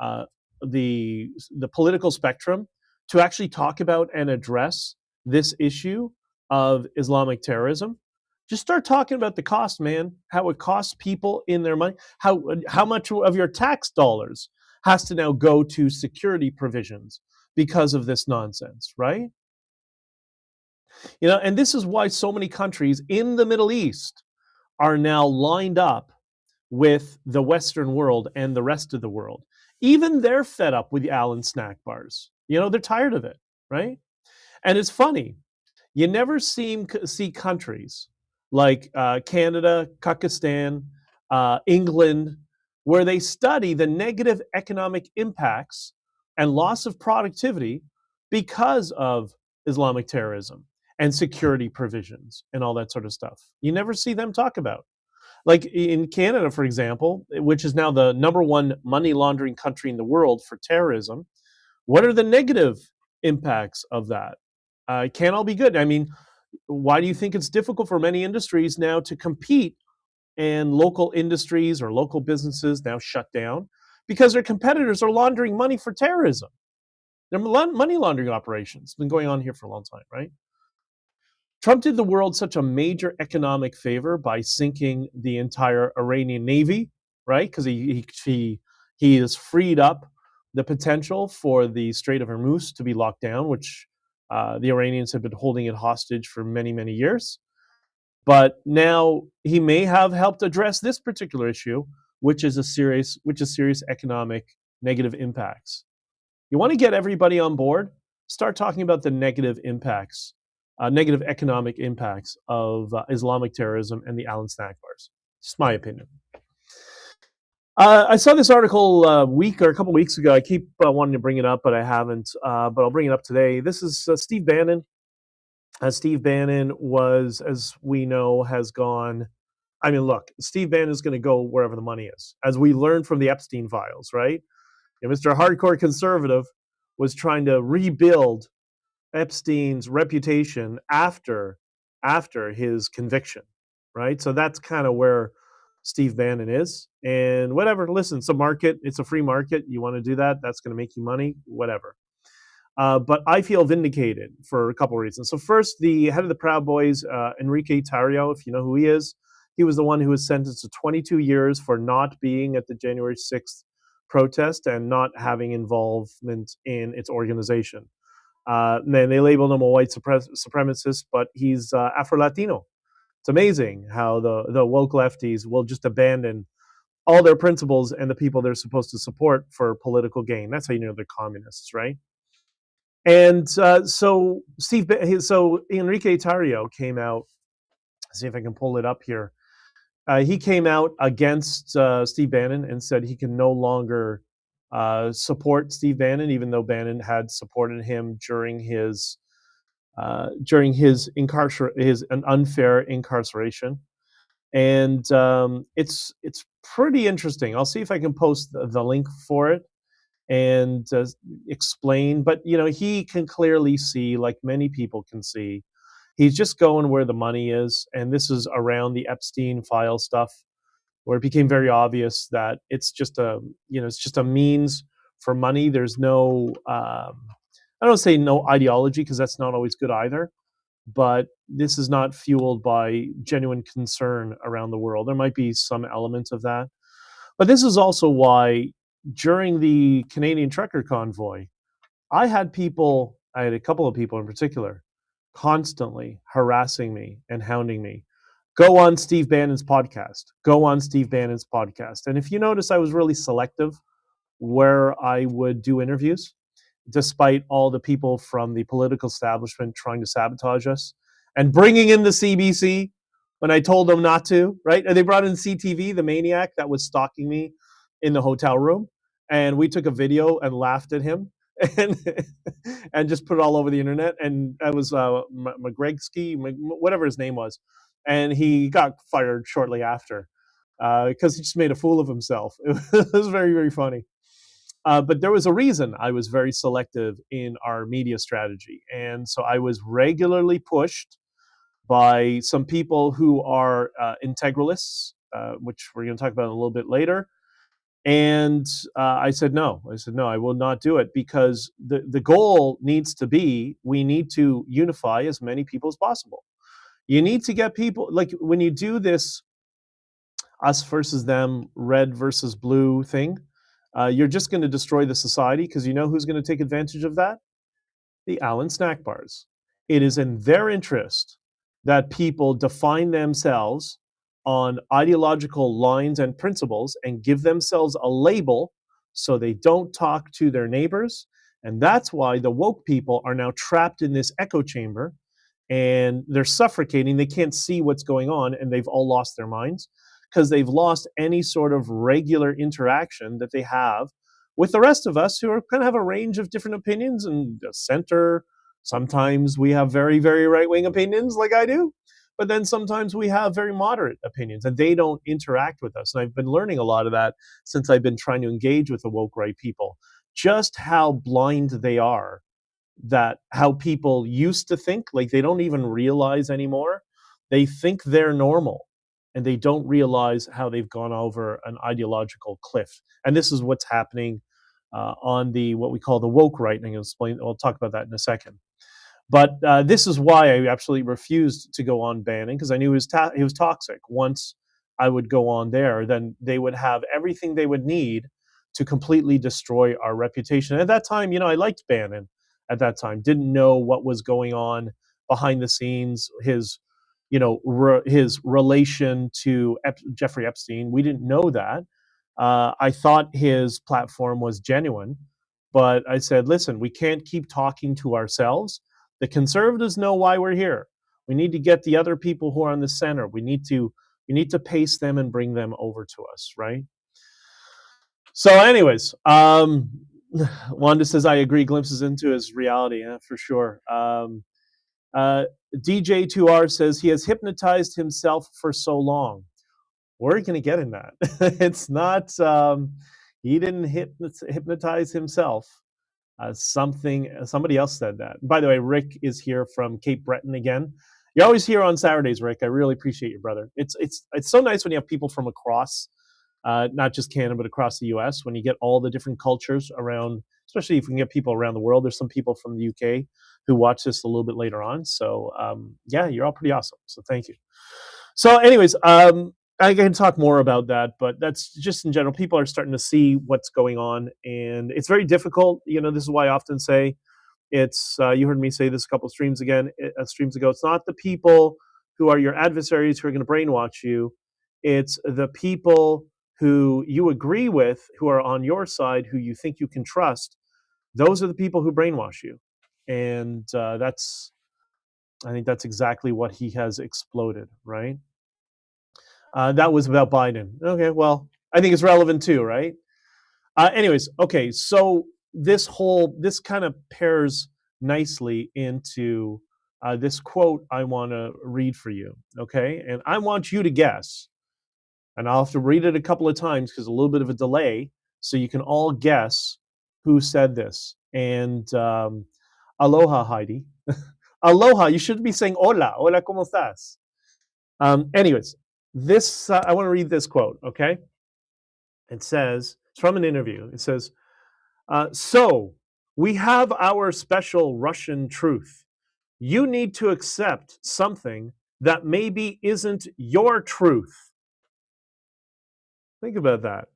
uh, the political spectrum to actually talk about and address this issue of Islamic terrorism, just start talking about the cost, man. How it costs people in their money. How much of your tax dollars has to now go to security provisions because of this nonsense, right? And this is why so many countries in the Middle East are now lined up with the Western world and the rest of the world. Even they're fed up with the Allen snack bars. They're tired of it, right? And it's funny. You never see countries like Canada, Pakistan, England, where they study the negative economic impacts and loss of productivity because of Islamic terrorism and security provisions and all that sort of stuff. You never see them talk about. Like in Canada, for example, which is now the number one money laundering country in the world for terrorism, what are the negative impacts of that? It can't all be good. I mean, why do you think it's difficult for many industries now to compete, and local industries or local businesses now shut down because their competitors are laundering money for terrorism? Their money laundering operations been going on here for a long time, right? Trump did the world such a major economic favor by sinking the entire Iranian Navy, right? Because he has freed up the potential for the Strait of Hormuz to be locked down, which the Iranians have been holding it hostage for many, many years. But now he may have helped address this particular issue, which is serious economic negative impacts. You want to get everybody on board? Start talking about the negative impacts, negative economic impacts of Islamic terrorism and the Allen snack bars. Just my opinion. I saw this article a couple weeks ago. I keep wanting to bring it up, but I haven't. But I'll bring it up today. This is Steve Bannon. Steve Bannon was, as we know, has gone. I mean, look, Steve Bannon is going to go wherever the money is, as we learned from the Epstein files, right? Mr. Hardcore Conservative was trying to rebuild Epstein's reputation after his conviction, right? So that's kind of where Steve Bannon is. And whatever, listen, it's a market. It's a free market. You want to do that? That's going to make you money, whatever. But I feel vindicated for a couple of reasons. So first, the head of the Proud Boys, Enrique Tarrio, if you know who he is, he was the one who was sentenced to 22 years for not being at the January 6th protest and not having involvement in its organization. Then they labeled him a white supremacist, but he's Afro-Latino. It's amazing how the woke lefties will just abandon all their principles and the people they're supposed to support for political gain. That's how you know they're communists, right? And so Enrique Tarrio came out. See if I can pull it up here. He came out against Steve Bannon and said he can no longer support Steve Bannon, even though Bannon had supported him during his an unfair incarceration. And it's pretty interesting. I'll see if I can post the link for it and explain. But he can clearly see, like many people can see, he's just going where the money is, and this is around the Epstein file stuff, where it became very obvious that it's just a means for money. There's no I don't say no ideology, because that's not always good either, but this is not fueled by genuine concern around the world. There might be some elements of that, but this is also why during the Canadian trucker convoy, I had a couple of people in particular constantly harassing me and hounding me. Go on Steve Bannon's podcast. Go on Steve Bannon's podcast. And if you notice, I was really selective where I would do interviews, despite all the people from the political establishment trying to sabotage us and bringing in the CBC when I told them not to, right? And they brought in CTV, the maniac that was stalking me in the hotel room. And we took a video and laughed at him and and just put it all over the internet. And that was whatever his name was. And he got fired shortly after. because he just made a fool of himself. It was very, very funny. But there was a reason I was very selective in our media strategy. And so I was regularly pushed by some people who are integralists, which we're going to talk about a little bit later. And I said, no. I said, no, I will not do it, because the goal needs to be, we need to unify as many people as possible. You need to get people, like when you do this us versus them, red versus blue thing, you're just going to destroy the society, because you know who's going to take advantage of that? The Allen snack bars. It is in their interest that people define themselves on ideological lines and principles and give themselves a label so they don't talk to their neighbors. And that's why the woke people are now trapped in this echo chamber and they're suffocating. They can't see what's going on, and they've all lost their minds because they've lost any sort of regular interaction that they have with the rest of us, who are kind of have a range of different opinions and the center. Sometimes we have very, very right-wing opinions like I do, but then sometimes we have very moderate opinions, and they don't interact with us. And I've been learning a lot of that since I've been trying to engage with the woke right people, just how blind they are, that how people used to think, like they don't even realize anymore. They think they're normal, and they don't realize how they've gone over an ideological cliff. And this is what's happening on the what we call the woke right. And I'll talk about that in a second. But this is why I absolutely refused to go on Bannon, because I knew he was toxic. Once I would go on there, then they would have everything they would need to completely destroy our reputation. And at that time, I liked Bannon. At that time, didn't know what was going on behind the scenes. His his relation to Jeffrey Epstein, we didn't know that. I thought his platform was genuine, but I said, listen, we can't keep talking to ourselves. The conservatives know why we're here. We need to get the other people who are on the center. We need to pace them and bring them over to us, right? So anyways, Wanda says, I agree, glimpses into his reality, for sure. DJ2R says, he has hypnotized himself for so long. Where are you going to get in that? It's not, he didn't hypnotize himself. Somebody else said that. By the way, Rick is here from Cape Breton again. You're always here on Saturdays, Rick. I really appreciate you, brother. It's so nice when you have people from across, not just Canada, but across the US, when you get all the different cultures around, especially if we can get people around the world. There's some people from the UK who watch this a little bit later on. So yeah, you're all pretty awesome. So thank you. So anyways, I can talk more about that, but that's just in general. People are starting to see what's going on, and it's very difficult. This is why I often say it's, you heard me say this a couple streams ago, it's not the people who are your adversaries who are going to brainwash you. It's the people who you agree with, who are on your side, who you think you can trust. Those are the people who brainwash you. And I think that's exactly what he has exploded, right? That was about Biden. Okay, well, I think it's relevant too, right? Anyways, okay, so this kind of pairs nicely into this quote I want to read for you, okay? And I want you to guess, and I'll have to read it a couple of times because a little bit of a delay, so you can all guess who said this. And aloha, Heidi. Aloha, you should be saying hola. Hola, ¿cómo estás? Anyways, this I want to read this quote, okay? It says, it's from an interview. It says, so we have our special Russian truth. You need to accept something that maybe isn't your truth. Think about that.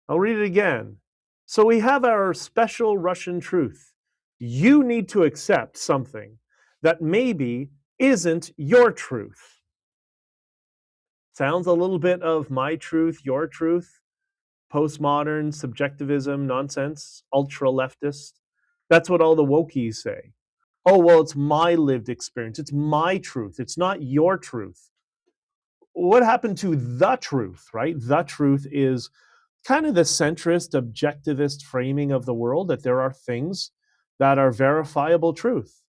I'll read it again. So we have our special Russian truth. You need to accept something that maybe isn't your truth. Sounds a little bit of my truth, your truth, postmodern, subjectivism, nonsense, ultra leftist. That's what all the wokies say. Oh, well, it's my lived experience. It's my truth. It's not your truth. What happened to the truth, right? The truth is kind of the centrist, objectivist framing of the world, that there are things that are verifiable truth.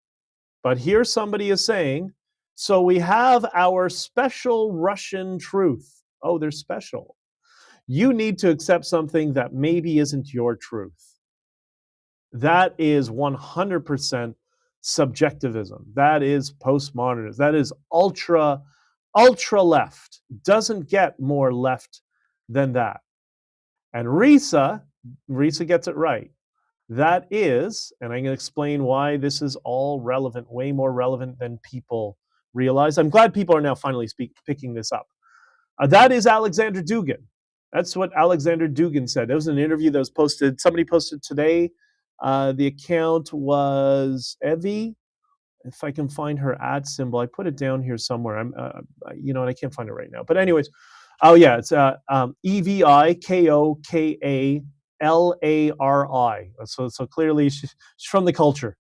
But here somebody is saying, So we have our special Russian truth. Oh, they're special. You need to accept something that maybe isn't your truth. That is 100% subjectivism. That is postmodernism. That is ultra left. Doesn't get more left than that. And Risa gets it right. That is, and I'm going to explain why this is all relevant, way more relevant than people realize. I'm glad people are now finally picking this up. That is Alexander Dugin. That's what Alexander Dugin said. There was an interview that was posted. Somebody posted today. The account was Evie. If I can find her ad symbol, I put it down here somewhere. You know what? I can't find it right now. But anyways, oh yeah, it's EVIKOKALARI. So clearly she's from the culture.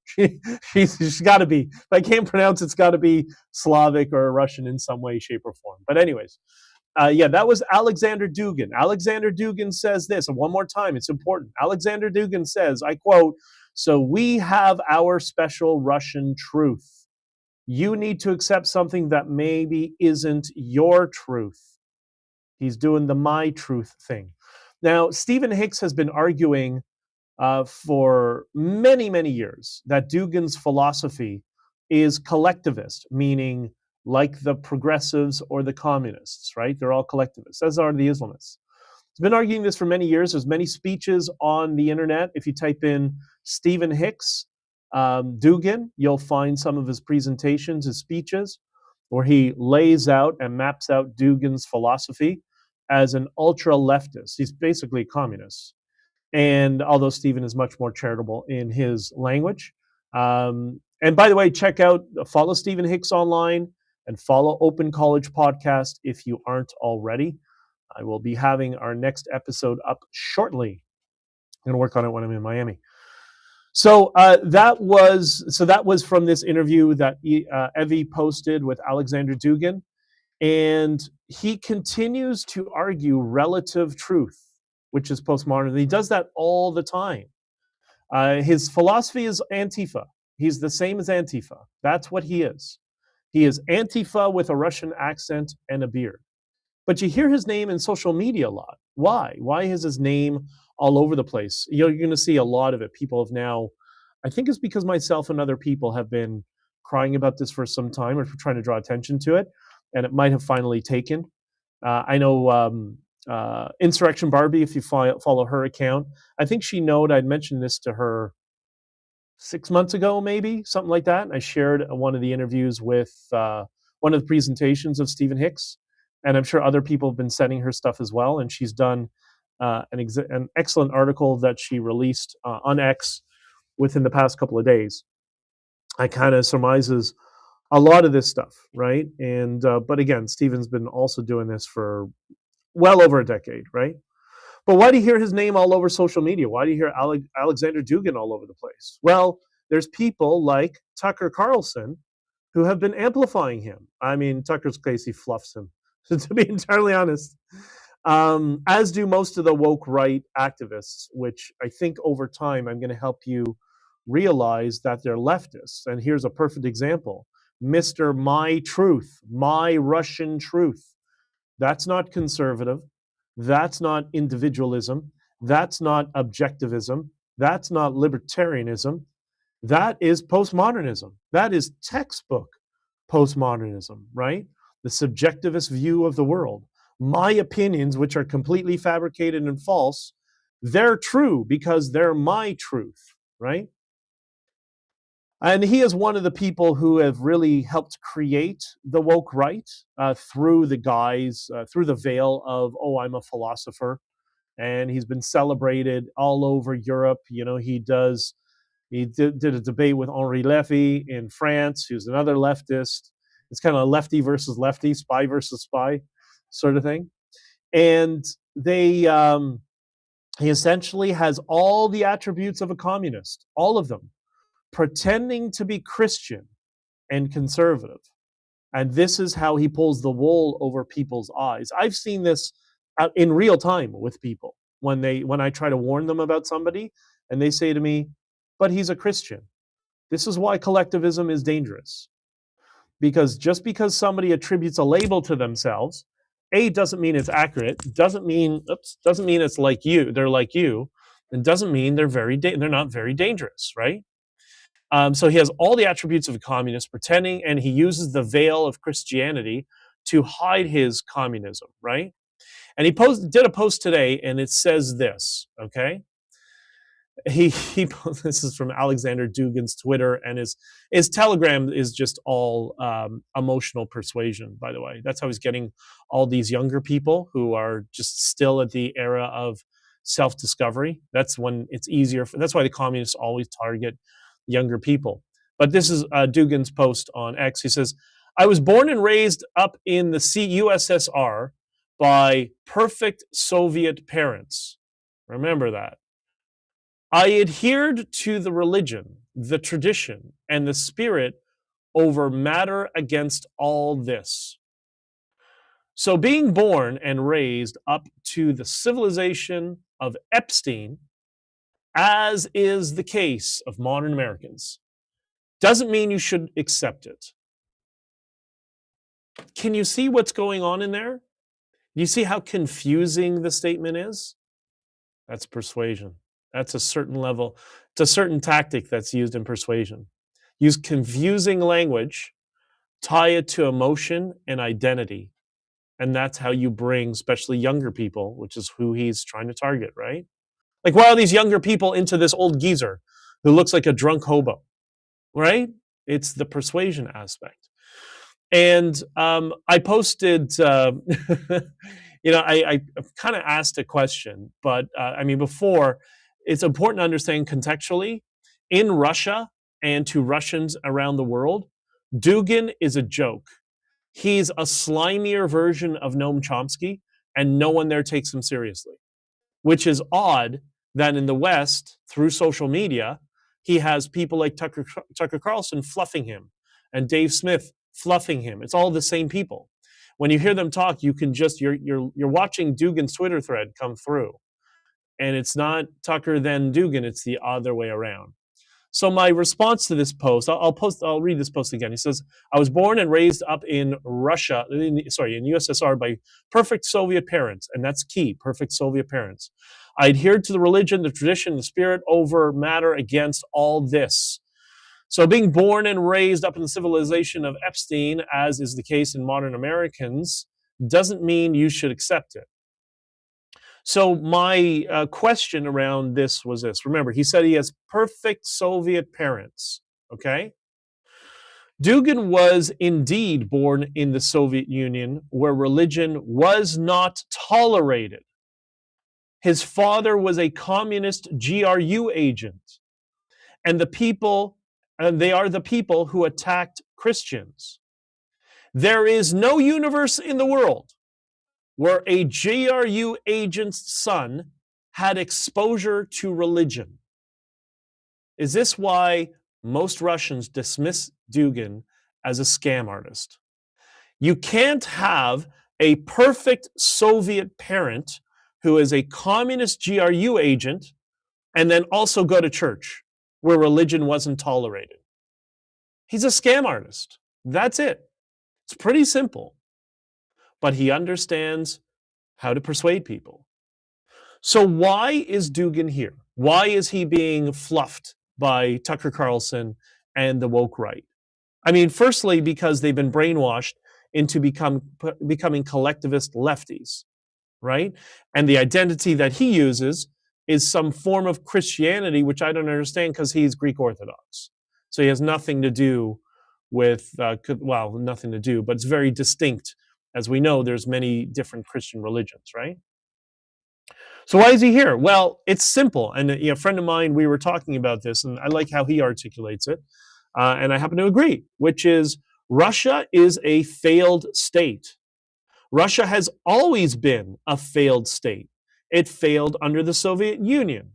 She's got to be. If I can't pronounce, it's got to be Slavic or Russian in some way, shape, or form. But anyways. Yeah, that was Alexander Dugin. Alexander Dugin says this, and one more time, it's important. Alexander Dugin says, I quote, "So we have our special Russian truth. You need to accept something that maybe isn't your truth." He's doing the my truth thing. Now, Stephen Hicks has been arguing for many, many years that Dugin's philosophy is collectivist, meaning like the progressives or the communists, right? They're all collectivists, as are the Islamists. He's been arguing this for many years. There's many speeches on the internet. If you type in Stephen Hicks, Dugin, you'll find some of his presentations, his speeches, where he lays out and maps out Dugin's philosophy as an ultra leftist. He's basically a communist. And although Stephen is much more charitable in his language. And by the way, follow Stephen Hicks online and follow Open College Podcast if you aren't already. I will be having our next episode up shortly. I'm going to work on it when I'm in Miami. So that was from this interview that Evie posted with Alexander Dugin. And he continues to argue relative truth, which is postmodern. He does that all the time. His philosophy is Antifa. He's the same as Antifa. That's what he is. He is Antifa with a Russian accent and a beard. But you hear his name in social media a lot. Why? Why is his name all over the place? You're going to see a lot of it. People have now, I think it's because myself and other people have been crying about this for some time or trying to draw attention to it. And it might have finally taken. I know Insurrection Barbie, if you follow her account, I think she noted I'd mentioned this to her 6 months ago, maybe, something like that. And I shared one of the interviews with one of the presentations of Stephen Hicks. And I'm sure other people have been sending her stuff as well. And she's done an excellent article that she released on X within the past couple of days. I kind of surmises a lot of this stuff, right? And but again, Stephen's been also doing this for well over a decade, right? But why do you hear his name all over social media? Why do you hear Alexander Dugin all over the place? Well, there's people like Tucker Carlson who have been amplifying him. I mean, Tucker's case, he fluffs him, to be entirely honest. As do most of the woke right activists, which I think over time I'm going to help you realize that they're leftists. And here's a perfect example. Mr. My Truth, My Russian Truth. That's not conservative. That's not individualism. That's not objectivism. That's not libertarianism. That is postmodernism. That is textbook postmodernism, right? The subjectivist view of the world. My opinions, which are completely fabricated and false, they're true because they're my truth, right? And he is one of the people who have really helped create the woke right through the veil of, oh, I'm a philosopher. And he's been celebrated all over Europe. You know, he did a debate with Henri Levy in France, who's another leftist. It's kind of lefty versus lefty, spy versus spy sort of thing. And he essentially has all the attributes of a communist, all of them, pretending to be Christian and conservative. And this is how he pulls the wool over people's eyes. I've seen this in real time with people when I try to warn them about somebody and they say to me, but he's a Christian. This is why collectivism is dangerous. because just because somebody attributes a label to themselves, doesn't mean it's accurate, doesn't mean it's like you, they're like you, and doesn't mean they're not very dangerous, right? So he has all the attributes of a communist, pretending, and he uses the veil of Christianity to hide his communism, right? And he did a post today, and it says this, okay? This is from Alexander Dugin's Twitter, and his Telegram is just all emotional persuasion, by the way. That's how he's getting all these younger people who are just still at the era of self-discovery. That's when it's easier. That's why the communists always target younger people. But this is Dugin's post on X. He says, I was born and raised up in the USSR by perfect Soviet parents. Remember that. I adhered to the religion, the tradition, and the spirit over matter against all this. So being born and raised up to the civilization of Epstein, as is the case of modern Americans, doesn't mean you should accept it. Can you see what's going on in there? Do you see how confusing the statement is? That's persuasion. That's a certain level. It's a certain tactic that's used in persuasion. Use confusing language, tie it to emotion and identity. And that's how you bring, especially younger people, which is who he's trying to target, right? Like, why are these younger people into this old geezer who looks like a drunk hobo, right? It's the persuasion aspect. And I posted, I kind of asked a question, but before, it's important to understand contextually, in Russia and to Russians around the world, Dugin is a joke. He's a slimier version of Noam Chomsky, and no one there takes him seriously, which is odd that in the West, through social media, he has people like Tucker Carlson fluffing him and Dave Smith fluffing him. It's all the same people. When you hear them talk, you can just, you're watching Dugin's Twitter thread come through. And it's not Tucker then Dugin, it's the other way around. So my response to this post, I'll read this post again. He says, I was born and raised up in USSR by perfect Soviet parents. And that's key, perfect Soviet parents. I adhered to the religion, the tradition, the spirit over matter against all this. So being born and raised up in the civilization of Epstein, as is the case in modern Americans, doesn't mean you should accept it. So my question around this was this. Remember, he said he has perfect Soviet parents, okay? Dugin was indeed born in the Soviet Union, where religion was not tolerated. His father was a communist GRU agent, and they are the people who attacked Christians. There is no universe in the world where a GRU agent's son had exposure to religion. Is this why most Russians dismiss Dugin as a scam artist? You can't have a perfect Soviet parent who is a communist GRU agent and then also go to church where religion wasn't tolerated. He's a scam artist. That's it. It's pretty simple. But he understands how to persuade people. So why is Dugin here? Why is he being fluffed by Tucker Carlson and the woke right? Firstly, because they've been brainwashed into becoming collectivist lefties, right? And the identity that he uses is some form of Christianity, which I don't understand because he's Greek Orthodox. So he has nothing to do with, nothing to do, but it's very distinct. As we know, there's many different Christian religions, right? So why is he here? Well, it's simple. And a friend of mine, we were talking about this, and I like how he articulates it. And I happen to agree, which is Russia is a failed state. Russia has always been a failed state. It failed under the Soviet Union.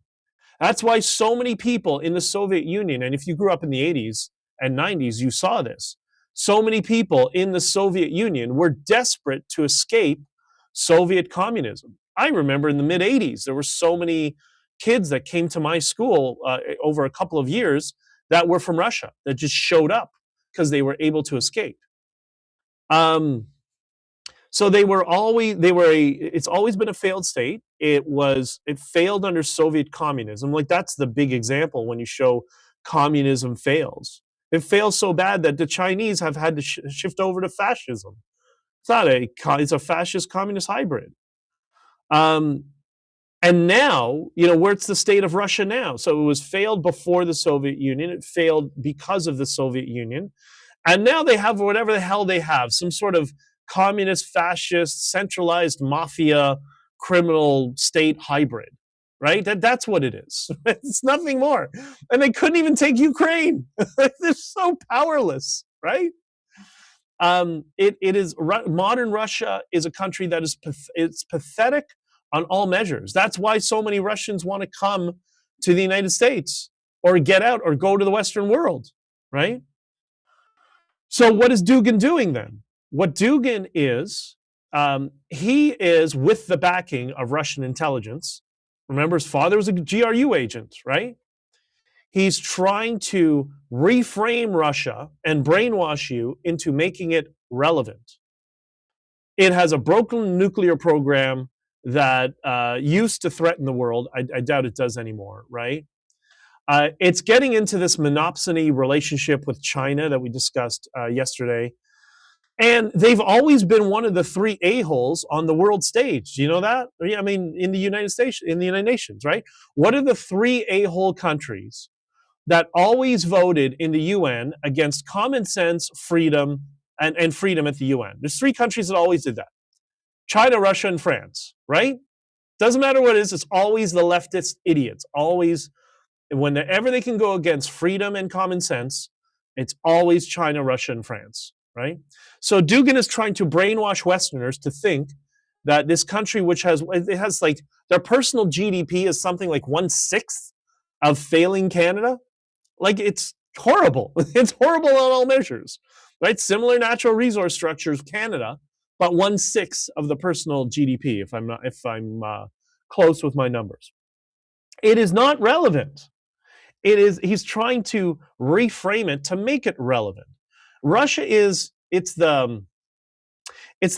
That's why so many people in the Soviet Union, and if you grew up in the 80s and 90s, you saw this. So many people in the Soviet Union were desperate to escape Soviet communism. I remember in the mid-80s, there were so many kids that came to my school over a couple of years that were from Russia, that just showed up because they were able to escape. So it's always been a failed state. It failed under Soviet communism. Like, that's the big example when you show communism fails. It fails so bad that the Chinese have had to shift over to fascism. It's a fascist communist hybrid. And now, where's the state of Russia now? So it was failed before the Soviet Union. It failed because of the Soviet Union. And now they have whatever the hell they have, some sort of communist, fascist, centralized mafia, criminal state hybrid, right? That's what it is. It's nothing more. And they couldn't even take Ukraine. They're so powerless, right? Modern Russia is a country that it's pathetic on all measures. That's why so many Russians want to come to the United States or get out or go to the Western world, right? So what is Dugin doing then? What Dugin is, he is with the backing of Russian intelligence. Remember, his father was a GRU agent, right? He's trying to reframe Russia and brainwash you into making it relevant. It has a broken nuclear program that used to threaten the world. I doubt it does anymore, right? It's getting into this monopsony relationship with China that we discussed yesterday. And they've always been one of the three a-holes on the world stage. Do you know that? I mean, in the United Nations, right? What are the three a-hole countries that always voted in the UN against common sense, freedom, and freedom at the UN? There's three countries that always did that. China, Russia, and France, right? Doesn't matter what it is, it's always the leftist idiots. Always, whenever they can go against freedom and common sense, it's always China, Russia, and France, right? So Dugin is trying to brainwash Westerners to think that this country, which has like, their personal GDP is something like 1/6 of failing Canada. Like, it's horrible. It's horrible on all measures, right? Similar natural resource structures, Canada, but 1/6 of the personal GDP. If I'm close with my numbers, it is not relevant. He's trying to reframe it to make it relevant. Russia it's the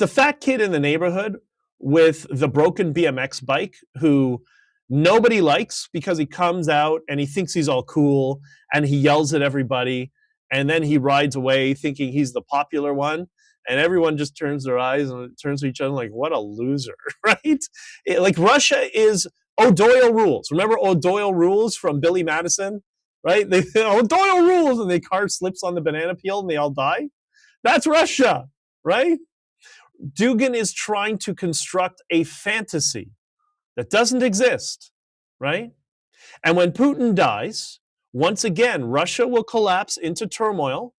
fat kid in the neighborhood with the broken BMX bike who nobody likes because he comes out and he thinks he's all cool and he yells at everybody, and then he rides away thinking he's the popular one, and everyone just turns their eyes and turns to each other like, what a loser, right? Like, Russia is O'Doyle rules. Remember O'Doyle rules from Billy Madison, right? O'Doyle rules, and the car slips on the banana peel and they all die. That's Russia, right? Dugin is trying to construct a fantasy that doesn't exist, right? And when Putin dies, once again, Russia will collapse into turmoil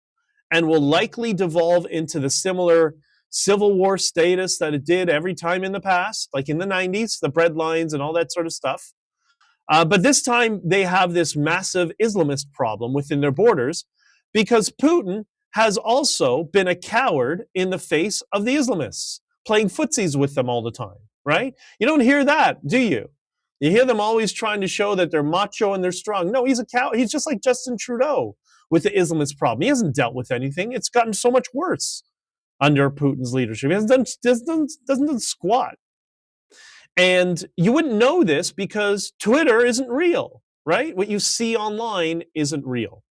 and will likely devolve into the similar civil war status that it did every time in the past, like in the 90s, the bread lines and all that sort of stuff. But this time they have this massive Islamist problem within their borders because Putin has also been a coward in the face of the Islamists, playing footsies with them all the time, right? You don't hear that, do you? You hear them always trying to show that they're macho and they're strong. No, he's a coward. He's just like Justin Trudeau with the Islamist problem. He hasn't dealt with anything. It's gotten so much worse under Putin's leadership. He doesn't do squat. And you wouldn't know this because Twitter isn't real, right? What you see online isn't real.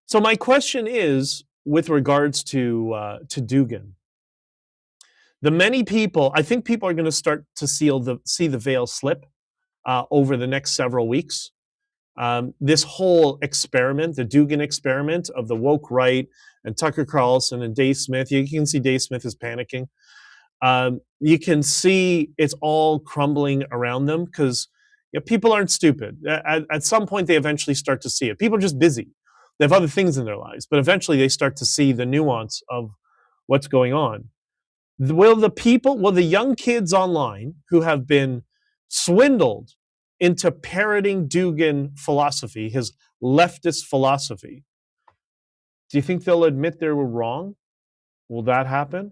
So my question is, with regards to Dugin, the many people, I think people are going to start to see the veil slip over the next several weeks. This whole experiment, the Dugin experiment of the woke right and Tucker Carlson and Dave Smith, you can see Dave Smith is panicking. You can see it's all crumbling around them because people aren't stupid. At some point, they eventually start to see it. People are just busy. They have other things in their lives, but eventually they start to see the nuance of what's going on. Will the young kids online who have been swindled into parroting Dugin philosophy, his leftist philosophy, do you think they'll admit they were wrong? Will that happen?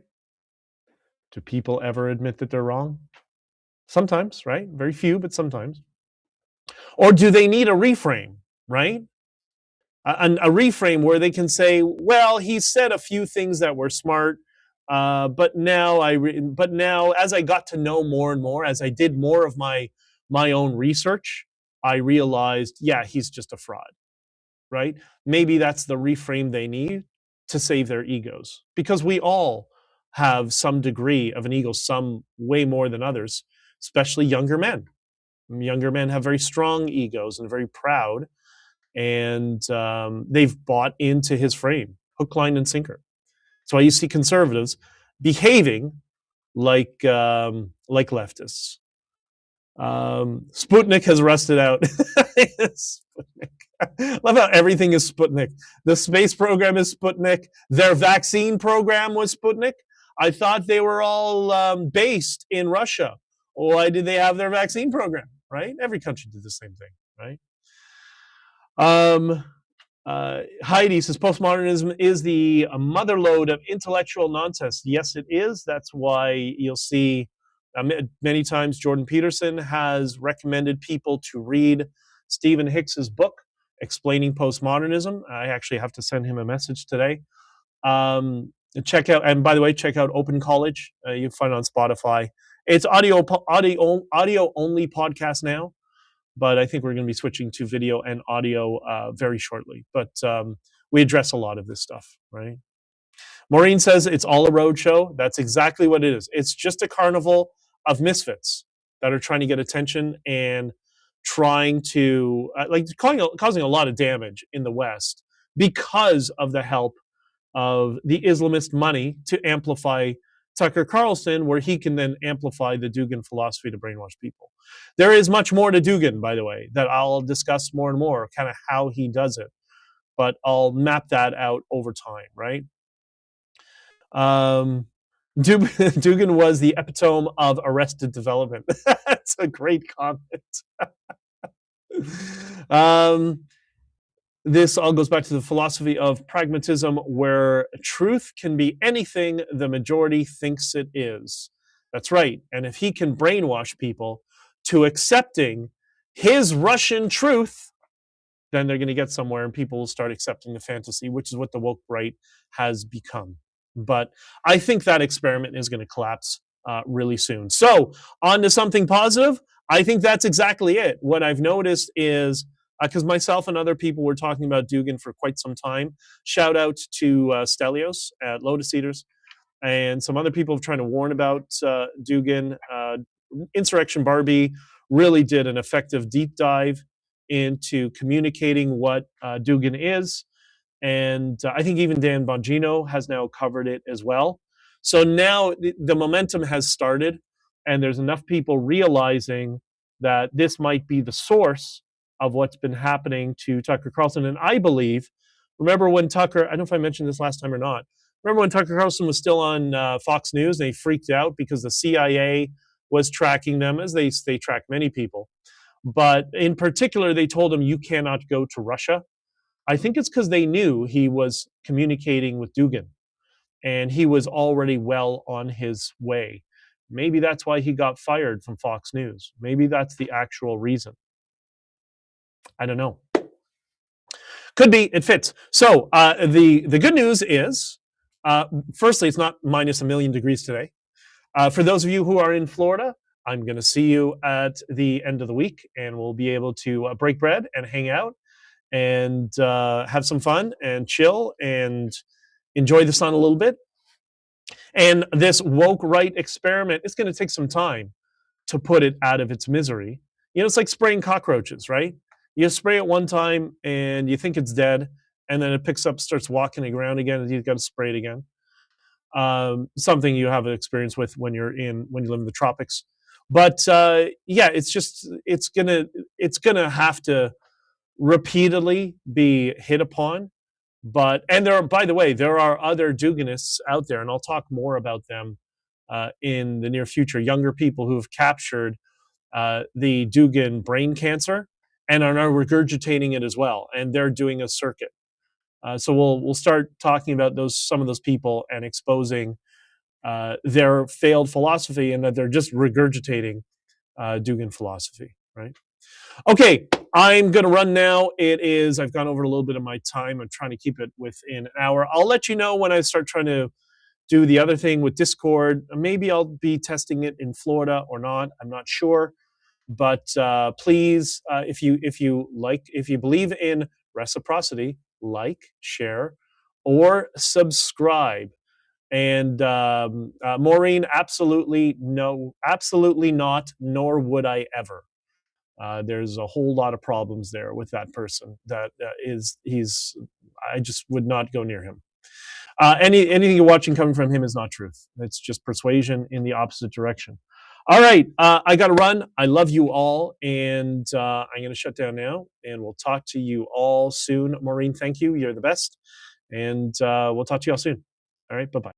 Do people ever admit that they're wrong? Sometimes, right? Very few, but sometimes. Or do they need a reframe, right? a reframe where they can say, well, he said a few things that were smart, but now as I got to know more and more, as I did more of my own research, I realized, yeah, he's just a fraud, right? Maybe that's the reframe they need to save their egos, because we all have some degree of an ego, some way more than others, especially younger men. Younger men have very strong egos and very proud, and they've bought into his frame, hook, line, and sinker. That's why you see conservatives behaving like leftists. Sputnik has rusted out. Sputnik. Love how everything is Sputnik. The space program is Sputnik. Their vaccine program was Sputnik. I thought they were all based in Russia. Why did they have their vaccine program? Right? Every country did the same thing. Right? Heidi says postmodernism is the motherlode of intellectual nonsense. Yes, it is. That's why you'll see many times Jordan Peterson has recommended people to read Stephen Hicks's book, Explaining Postmodernism. I actually have to send him a message today. Check out, and by the way, check out Open College. You can find it on Spotify. It's audio only podcast now, but I think we're going to be switching to video and audio very shortly. But we address a lot of this stuff, right? Maureen says it's all a road show. That's exactly what it is. It's just a carnival of misfits that are trying to get attention and trying to causing a lot of damage in the West because of the help of the Islamist money to amplify Tucker Carlson, where he can then amplify the Dugin philosophy to brainwash people. There is much more to Dugin, by the way, that I'll discuss more and more, kind of how he does it. But I'll map that out over time, right? Dugin was the epitome of arrested development. That's a great comment. This all goes back to the philosophy of pragmatism, where truth can be anything the majority thinks it is. That's right. And if he can brainwash people to accepting his Russian truth, then they're going to get somewhere and people will start accepting the fantasy, which is what the woke right has become. But I think that experiment is going to collapse really soon. So on to something positive. I think that's exactly it. What I've noticed is, because myself and other people were talking about Dugin for quite some time. Shout out to Stelios at Lotus Eaters, and some other people trying to warn about Dugin. Insurrection Barbie really did an effective deep dive into communicating what Dugin is. And I think even Dan Bongino has now covered it as well. So now the momentum has started, and there's enough people realizing that this might be the source of what's been happening to Tucker Carlson. And I believe, remember when Tucker, I don't know if I mentioned this last time or not, remember when Tucker Carlson was still on Fox News and he freaked out because the CIA was tracking them, as they track many people. But in particular, they told him, you cannot go to Russia. I think it's because they knew he was communicating with Dugin and he was already well on his way. Maybe that's why he got fired from Fox News. Maybe that's the actual reason. I don't know. Could be, it fits. So the good news is, firstly, it's not minus a million degrees today. For those of you who are in Florida, I'm going to see you at the end of the week, and we'll be able to break bread and hang out and have some fun and chill and enjoy the sun a little bit. And this woke right experiment, it's going to take some time to put it out of its misery. You know, it's like spraying cockroaches, right? You spray it one time and you think it's dead, and then it picks up, starts walking around again, and you've got to spray it again. Something you have an experience with when you live in the tropics. But yeah, it's gonna have to repeatedly be hit upon. And by the way, there are other Duginists out there, and I'll talk more about them in the near future. Younger people who have captured the Dugin brain cancer and are now regurgitating it as well, and they're doing a circuit. So we'll start talking about some of those people and exposing their failed philosophy, and that they're just regurgitating Dugin philosophy, right? Okay, I'm going to run now. I've gone over a little bit of my time. I'm trying to keep it within an hour. I'll let you know when I start trying to do the other thing with Discord. Maybe I'll be testing it in Florida or not. I'm not sure. But please, if you believe in reciprocity, like, share, or subscribe. And Maureen, absolutely no, absolutely not, nor would I ever. There's a whole lot of problems there with that person. I just would not go near him. Anything you're watching coming from him is not truth. It's just persuasion in the opposite direction. All right, I got to run. I love you all, and I'm going to shut down now, and we'll talk to you all soon. Maureen, thank you. You're the best, and we'll talk to you all soon. All right, bye-bye.